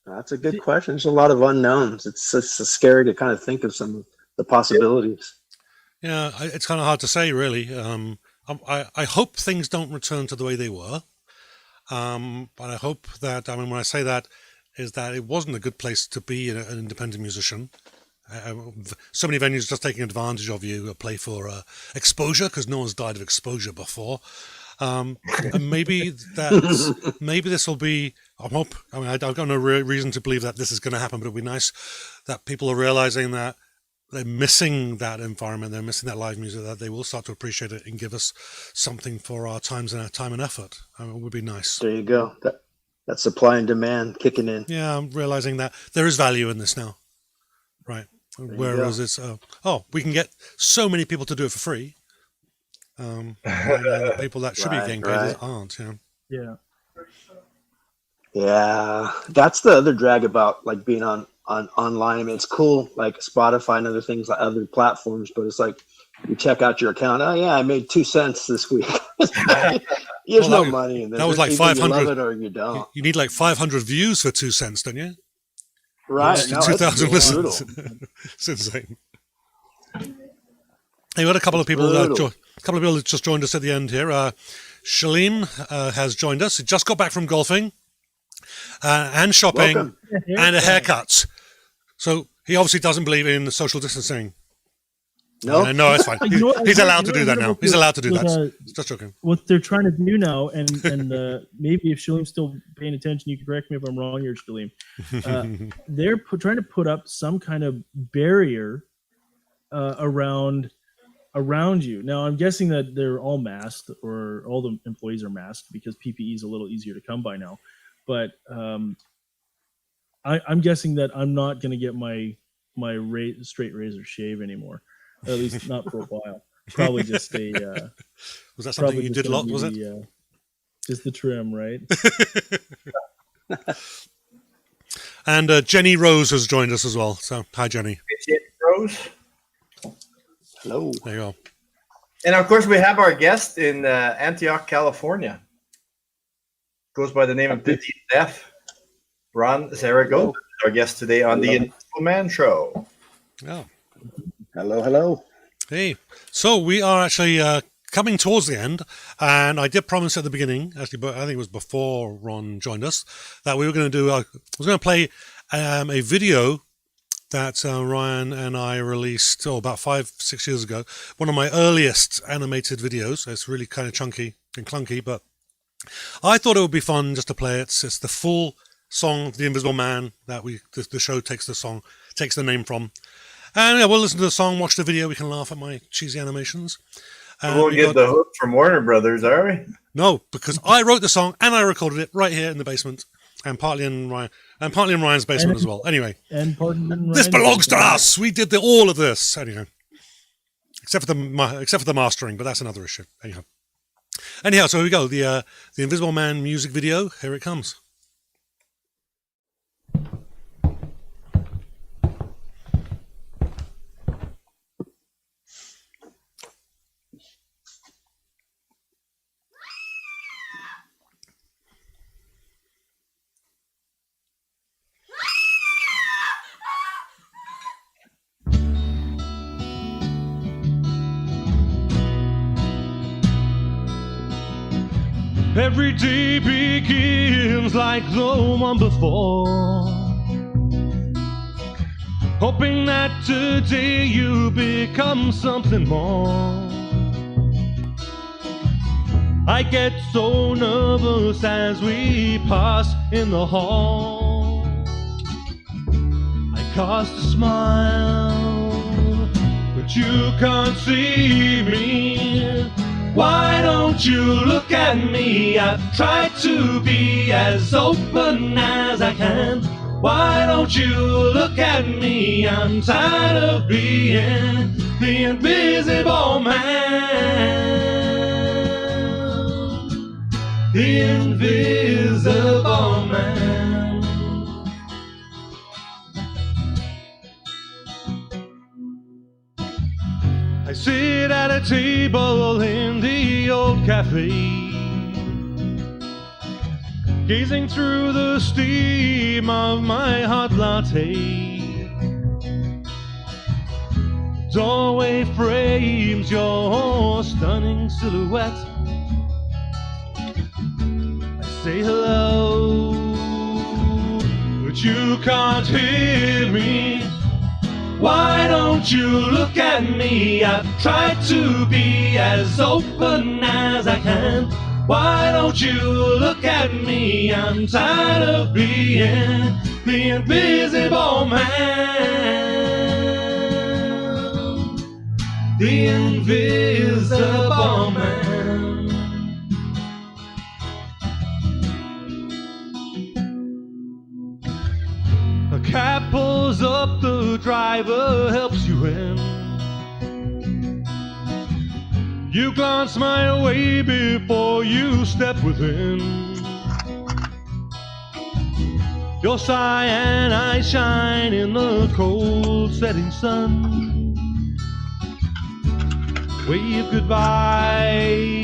That's a good question. There's a lot of unknowns. It's scary to kind of think of some of the possibilities. Yeah, it's kind of hard to say, really. I hope things don't return to the way they were. But I hope that, when I say that, is that it wasn't a good place to be an independent musician. So many venues just taking advantage of you, play for exposure, because no one's died of exposure before. And maybe this will be. I've got no reason to believe that this is going to happen, but it'll be nice that people are realizing that they're missing that environment, they're missing that live music, that they will start to appreciate it and give us something for our time and effort. It would be nice. There you go. That supply and demand kicking in. Yeah, I'm realizing that there is value in this now, right? Whereas it's we can get so many people to do it for free. And the people that should be getting paid aren't. Yeah. Yeah, that's the other drag about like being on online. I mean, it's cool, like Spotify and other things, like other platforms, but it's like you check out your account. Oh yeah, I made 2 cents this week. There's no money in this. That was like 500. You love it or you don't. You need like 500 views for 2 cents, don't you? Right. 2,000 listens. It's insane. Hey, we had a couple of people that just joined us at the end here. Shalim has joined us. He just got back from golfing and shopping. Welcome. And a haircut. So he obviously doesn't believe in social distancing. No, no, it's fine. He's allowed to do that now. He's allowed to do that. Just joking. What they're trying to do now, and maybe if Shalim's still paying attention, you can correct me if I'm wrong here, Shalim. They're trying to put up some kind of barrier around you. Now, I'm guessing that they're all masked, or all the employees are masked, because PPE is a little easier to come by now. But I'm guessing that I'm not going to get my straight razor shave anymore. At least not for a while. Probably just stay. Was that something you did a lot? Was it? Just the trim, right? And Jenny Rose has joined us as well. So hi, Jenny. Jenny Rose. Hello. There you go. And of course, we have our guest in Antioch, California. Goes by the name of Petit Def, Ron Zaragoza, our guest today on the Invisible Man Show. Oh. Hello. Hey. So we are actually coming towards the end, and I did promise at the beginning, actually, but I think it was before Ron joined us, that we were going to do. I was going to play a video that Ryan and I released about 5-6 years ago. One of my earliest animated videos. It's really kind of chunky and clunky, but I thought it would be fun just to play it. It's the full song, The Invisible Man, that the show takes the name from. And yeah, we'll listen to the song, watch the video. We can laugh at my cheesy animations. We won't get the hook from Warner Brothers, are we? No, because I wrote the song and I recorded it right here in the basement, and partly in Ryan's basement as well. Anyway, And pardon, this belongs to us. We did all of this. Anyhow, except for the mastering, but that's another issue. Anyhow, so here we go. The Invisible Man music video. Here it comes. Every day begins like the one before, hoping that today you become something more. I get so nervous as we pass in the hall. I cast a smile, but you can't see me. Why don't you look at me? I've tried to be as open as I can. Why don't you look at me? I'm tired of being the invisible man. The invisible man. I sit at a table in the old cafe, gazing through the steam of my hot latte. Doorway frames your stunning silhouette. I say hello, but you can't hear me. Why don't you look at me? I've tried to be as open as I can. Why don't you look at me? I'm tired of being the invisible man. The invisible man. A cab pulls up, the driver helps you in. You glance my way before you step within. Your cyan eyes shine in the cold setting sun. Wave goodbye,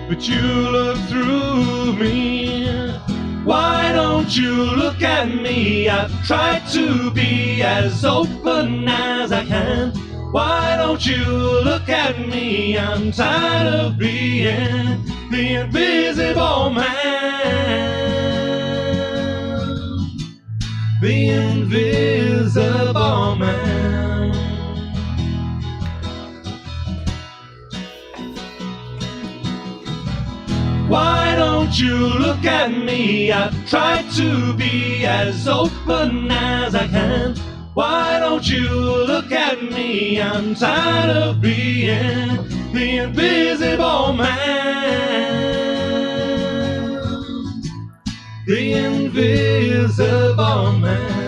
but you look through me. Why don't you look at me? I've tried to be as open as I can. Why don't you look at me? I'm tired of being the invisible man. The invisible man. Why don't you look at me? I've tried to be as open as I can. Why don't you look at me? I'm tired of being the invisible man. The invisible man.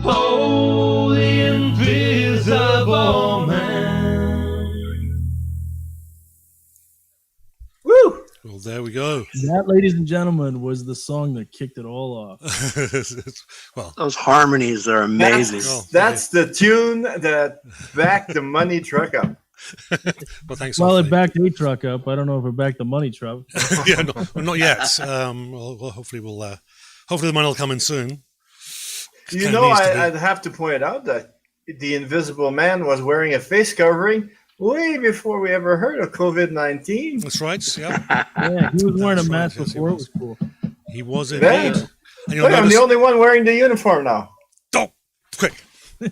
Oh, the invisible man. Woo! Well, there we go. That, ladies and gentlemen, was the song that kicked it all off. Well, Those harmonies are amazing. That's the tune that backed the money truck up. well, thanks. Well, it awfully. backed a truck up. I don't know if it backed the money truck. Yeah, not yet. Well, hopefully hopefully the money will come in soon. You know, I'd have to point out that the Invisible Man was wearing a face covering way before we ever heard of COVID-19. That's right. Yeah, Yeah, he was wearing a That's right, mask yes, he before it was. was cool. he was Yeah. indeed. And you'll Look, I'm notice. the only one wearing the uniform now. Oh, quick. There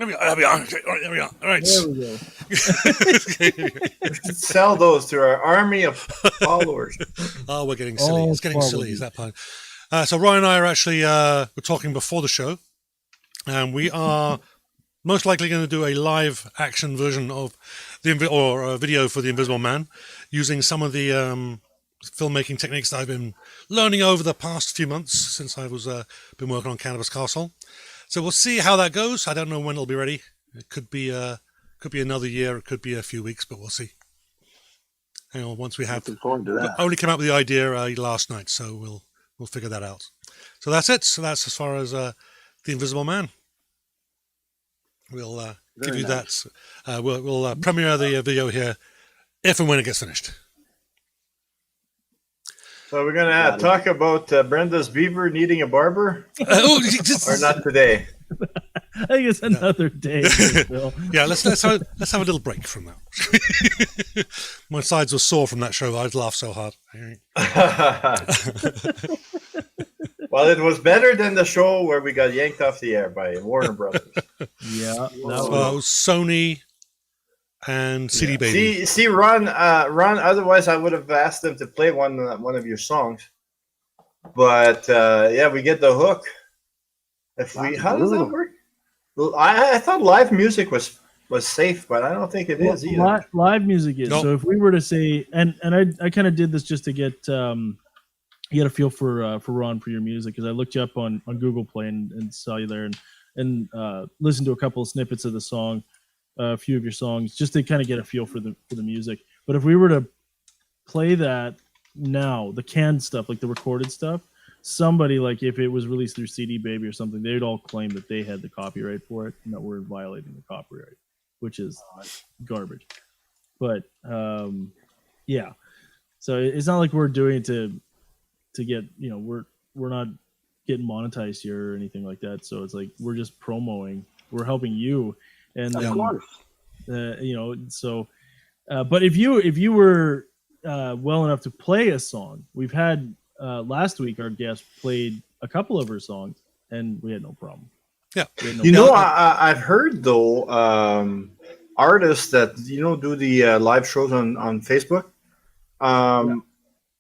we are. There we are. Okay, all right, there we are. All right. There we go. We should sell those to our army of followers. Oh, we're getting silly. Oh, It's getting silly. probably. Is that part? So Ryan and I are actually we're talking before the show, and we are most likely going to do a live action version of or a video for the Invisible Man, using some of the filmmaking techniques that I've been learning over the past few months since I was been working on Cannabis Castle. So we'll see how that goes. I don't know when it'll be ready. It could be another year. It could be a few weeks, but we'll see. Hang on, once we have Looking forward to we that. only came up with the idea last night, so we'll figure that out. So that's it. So that's as far as the Invisible Man. We'll give Very you nice. that. We'll premiere the video here if and when it gets finished. So we're gonna Got it. talk about Brenda's beaver needing a barber, or not today. I think it's another day. Bill. Yeah, let's have a little break from that. My sides were sore from that show. I'd laughed so hard. Well, it was better than the show where we got yanked off the air by Warner Brothers. Yeah, that So was, Sony and CD Baby. See, Ron. Otherwise, I would have asked them to play one of your songs. But yeah, we get the hook. How does that work? Well, I thought live music was safe, but I don't think it is either. live music is. Nope. So if we were to say, and I kind of did this just to get a feel for Ron for your music, because I looked you up on Google Play and saw you there and listened to a couple of snippets of the song, a few of your songs, just to kind of get a feel for the music. But if we were to play that now, the canned stuff, like the recorded stuff, somebody, like if it was released through CD Baby or something, they'd all claim that they had the copyright for it and that we're violating the copyright, which is garbage. But yeah, so it's not like we're doing it to get, we're not getting monetized here or anything like that. So it's like we're just promoting, we're helping you, and Of course. so but if you were well enough to play a song, we've had last week our guest played a couple of her songs and we had no problem. Yeah. We had no You know, problem. I've heard though, artists that do the live shows on Facebook.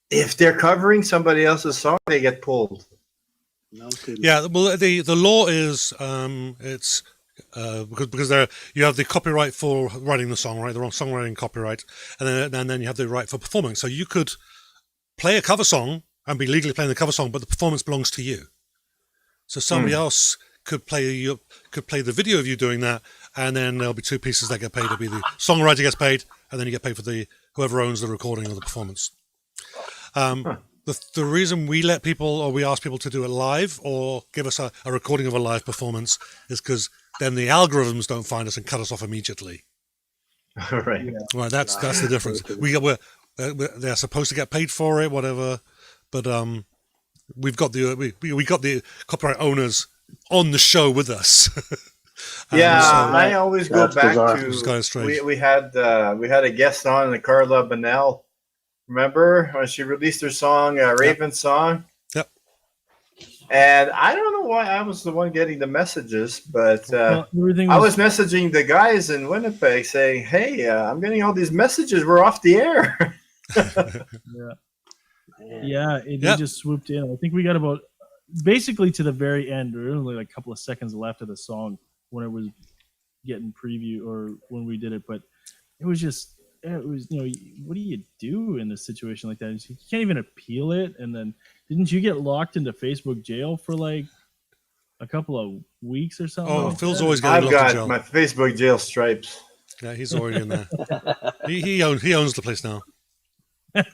If they're covering somebody else's song, they get pulled. No kidding. Yeah, well, the law is it's because you have the copyright for writing the song, right? The wrong songwriting copyright, and then you have the right for performing. So you could play a cover song and be legally playing the cover song, but the performance belongs to you. So somebody else could play the video of you doing that, and then there'll be two pieces that get paid. It'll be the songwriter gets paid, and then you get paid for whoever owns the recording or the performance. The reason we let people, or we ask people to do it live or give us a recording of a live performance, is because then the algorithms don't find us and cut us off immediately. Right. Right, that's the difference. They're supposed to get paid for it, whatever, but we've got the copyright owners on the show with us. Yeah, so I always go That's back bizarre. It's kind of strange. we had a guest on, the Carla Bonnell. Remember when she released her song, Raven Song? Yep. And I don't know why I was the one getting the messages, but Well, everything I was messaging the guys in Winnipeg saying, "Hey, I'm getting all these messages. We're off the air." Yeah, they Yep. just swooped in. I think we got about basically to the very end. There were only like a couple of seconds left of the song when it was getting preview or when we did it, but it was what do you do in a situation like that? You can't even appeal it. And then didn't you get locked into Facebook jail for like a couple of weeks or something? Oh, like Phil's that? always getting I've locked in got jail. my Facebook jail stripes Yeah, he's already in there. he owns the place now.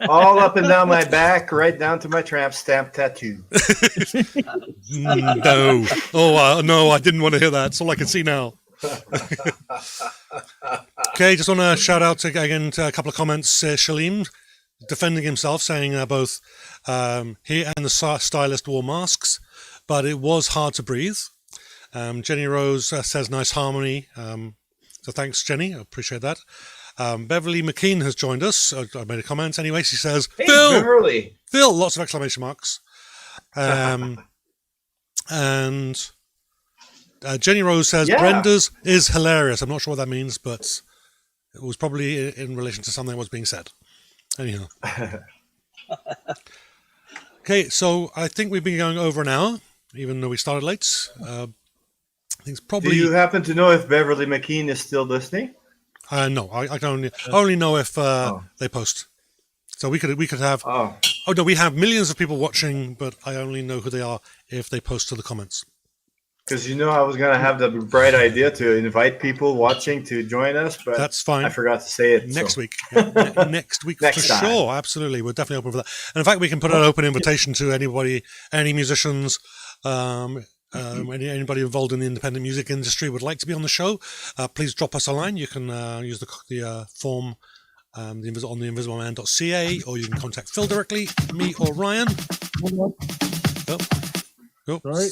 all up and down my back, right down to my tramp stamp tattoo. No. Oh, no, I didn't want to hear that. That's all I can see now. Okay, just want to shout out to a couple of comments. Shalim defending himself, saying both he and the stylist wore masks, but it was hard to breathe. Jenny Rose says nice harmony. So thanks, Jenny. I appreciate that. Beverly McKean has joined us. I made a comment anyway. She says, Hey, Phil! Beverly. Phil! Lots of exclamation marks. And Jenny Rose says, Yeah. Brenda's is hilarious. I'm not sure what that means, but it was probably in relation to something that was being said. Anyhow. Okay, so I think we've been going over an hour, even though we started late. I think it's probably... Do you happen to know if Beverly McKean is still listening? No, I can only know if they post. So we could have... Oh, Oh, no, we have millions of people watching, but I only know who they are if they post to the comments. because I was going to have the bright idea to invite people watching to join us, but That's fine. I forgot to say it. Next so. week. Yeah, next week Next for time. sure. Absolutely. We're definitely open for that. And in fact, we can put an open invitation to anybody, any musicians, anybody involved in the independent music industry would like to be on the show. Please drop us a line. You can use the form on theinvisibleman.ca, or you can contact Phil directly, me or Ryan. Oh. Sorry,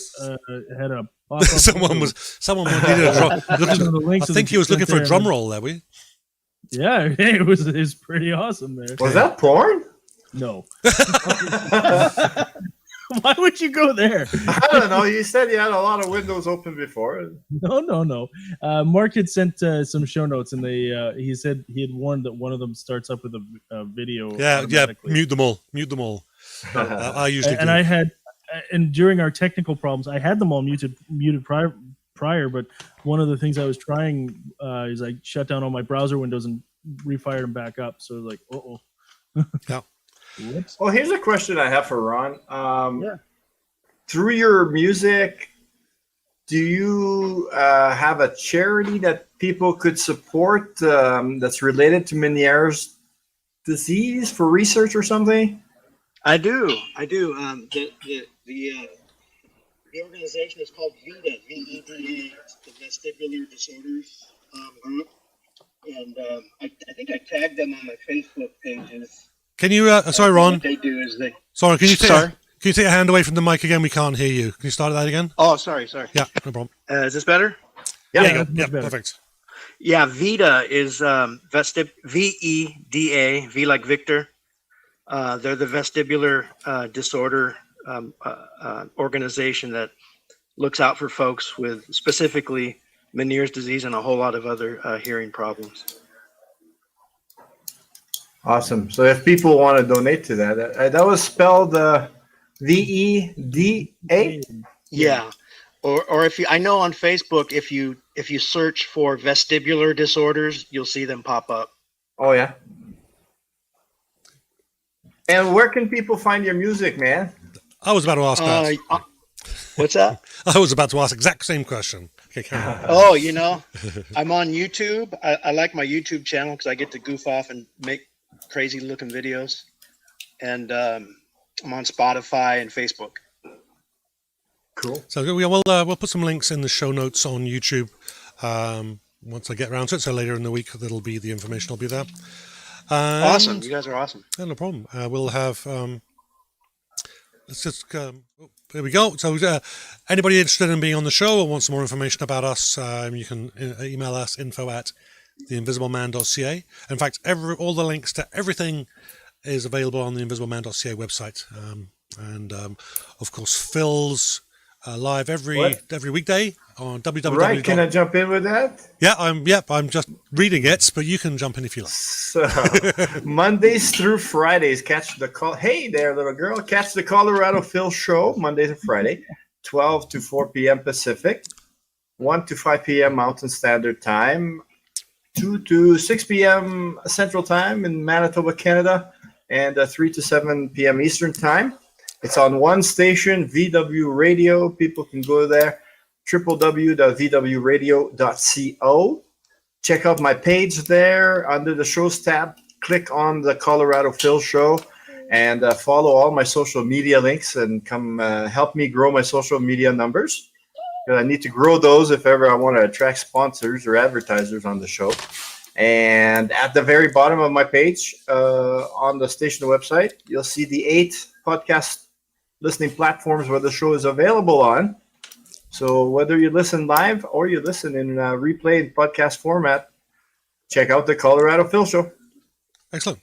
had a someone needed a drum. I think he was looking for a drum roll there. Yeah, it was pretty awesome there. Was that porn? No. Why would you go there? I don't know. You said you had a lot of windows open before. No. Mark had sent some show notes, and he said he had warned that one of them starts up with a video. Yeah. automatically. Mute them all. I usually do. And I had, and during our technical problems, I had them all muted prior. But one of the things I was trying is I shut down all my browser windows and refired them back up. So like, Yeah. Whoops. Well, here's a question I have for Ron. Yeah. Through your music, do you have a charity that people could support that's related to Meniere's disease for research or something? I do. The organization is called VEDA, VEDA. It's the Vestibular Disorders group, and I think I tagged them on my Facebook pages. Can you? Sorry, Ron. What they do is they. Sorry. Can you take? Sorry? Can you take your hand away from the mic again? We can't hear you. Can you start that again? Oh, sorry. Yeah, no problem. Is this better? Yeah. There you go. much Yeah, better. perfect. Yeah, VEDA is VEDA, V like Victor. They're the vestibular disorder organization that looks out for folks with specifically Meniere's disease and a whole lot of other hearing problems. Awesome. So if people want to donate to that was spelled VEDA. Yeah, or if you, I know on Facebook, if you search for vestibular disorders, you'll see them pop up. Oh yeah. And where can people find your music, man? I was about to ask that. What's that? I was about to ask exact same question. Okay, carry on. Oh, I'm on YouTube. I like my YouTube channel because I get to goof off and make crazy looking videos. And I'm on Spotify and Facebook. Cool. So we'll put some links in the show notes on YouTube once I get around to it. So later in the week, that'll be the information. Will be there. And, Awesome. You guys are awesome. Yeah, no problem. We'll have. Let's just. There we go. So, anybody interested in being on the show or wants some more information about us, you can email us info@theinvisibleman.ca. In fact, all the links to everything is available on the invisible.man.ca website. And of course, Phil's live every weekday on www. Right, can I jump in with that? Yeah, I'm just reading it, but you can jump in if you like. So Mondays through Fridays, catch the call. Hey there, little girl, catch the Colorado Phil show Monday to Friday, 12 to 4 p.m. Pacific, 1 to 5 p.m. Mountain Standard Time, 2 to 6 p.m. Central Time in Manitoba, Canada, and 3 to 7 p.m. Eastern Time. It's on one station, VW Radio. People can go there, www.vwradio.co. Check out my page there under the shows tab. Click on the Colorado Phil Show and follow all my social media links and come help me grow my social media numbers. I need to grow those if ever I want to attract sponsors or advertisers on the show. And at the very bottom of my page on the station website, you'll see the 8 podcast listening platforms where the show is available on. So whether you listen live or you listen in replayed podcast format, check out the Colorado Phil Show. Excellent.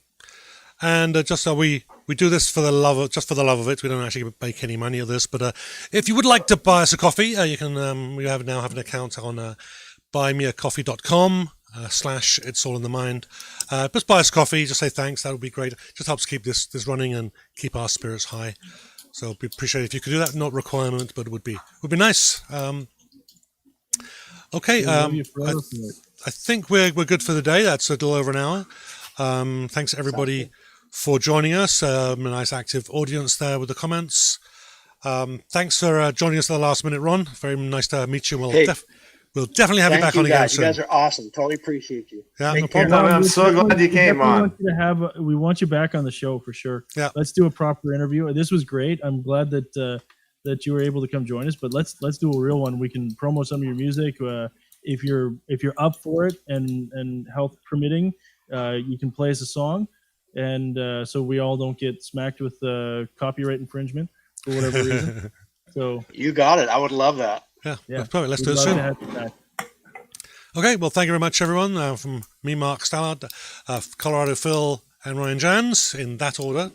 And just so we do this for the love of it. We don't actually make any money of this, but if you would like to buy us a coffee, you can. We now have an account on buymeacoffee.com / It's All in the Mind. Just buy us coffee. Just say thanks. That would be great. Just helps keep this running and keep our spirits high. So we appreciate it if you could do that. Not a requirement, but it would be nice. Okay. I think we're good for the day. That's a little over an hour. Thanks everybody for joining us. A nice active audience there with the comments. Thanks for joining us at the last minute, Ron. Very nice to meet you. We'll definitely have you back on again soon. You guys are awesome. Totally appreciate you. Yeah, Take no care. problem. I'm so glad you came on. We want you back on the show for sure. Yeah. Let's do a proper interview. This was great. I'm glad that you were able to come join us. But let's do a real one. We can promo some of your music. If you're up for it and health permitting, you can play us a song, and so we all don't get smacked with copyright infringement for whatever reason. So You got it. I would love that. Yeah, Yeah. that's perfect. Let's we'd do it love to soon. have you back. Okay, well, thank you very much, everyone. From me, Mark Stallard, Colorado Phil, and Ryan Jans, in that order.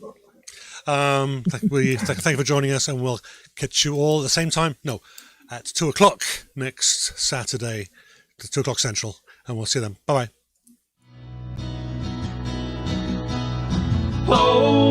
Thank you for joining us, and we'll catch you all at the same time. No, at 2:00 next Saturday, 2:00 Central, and we'll see you then. Bye-bye. Oh,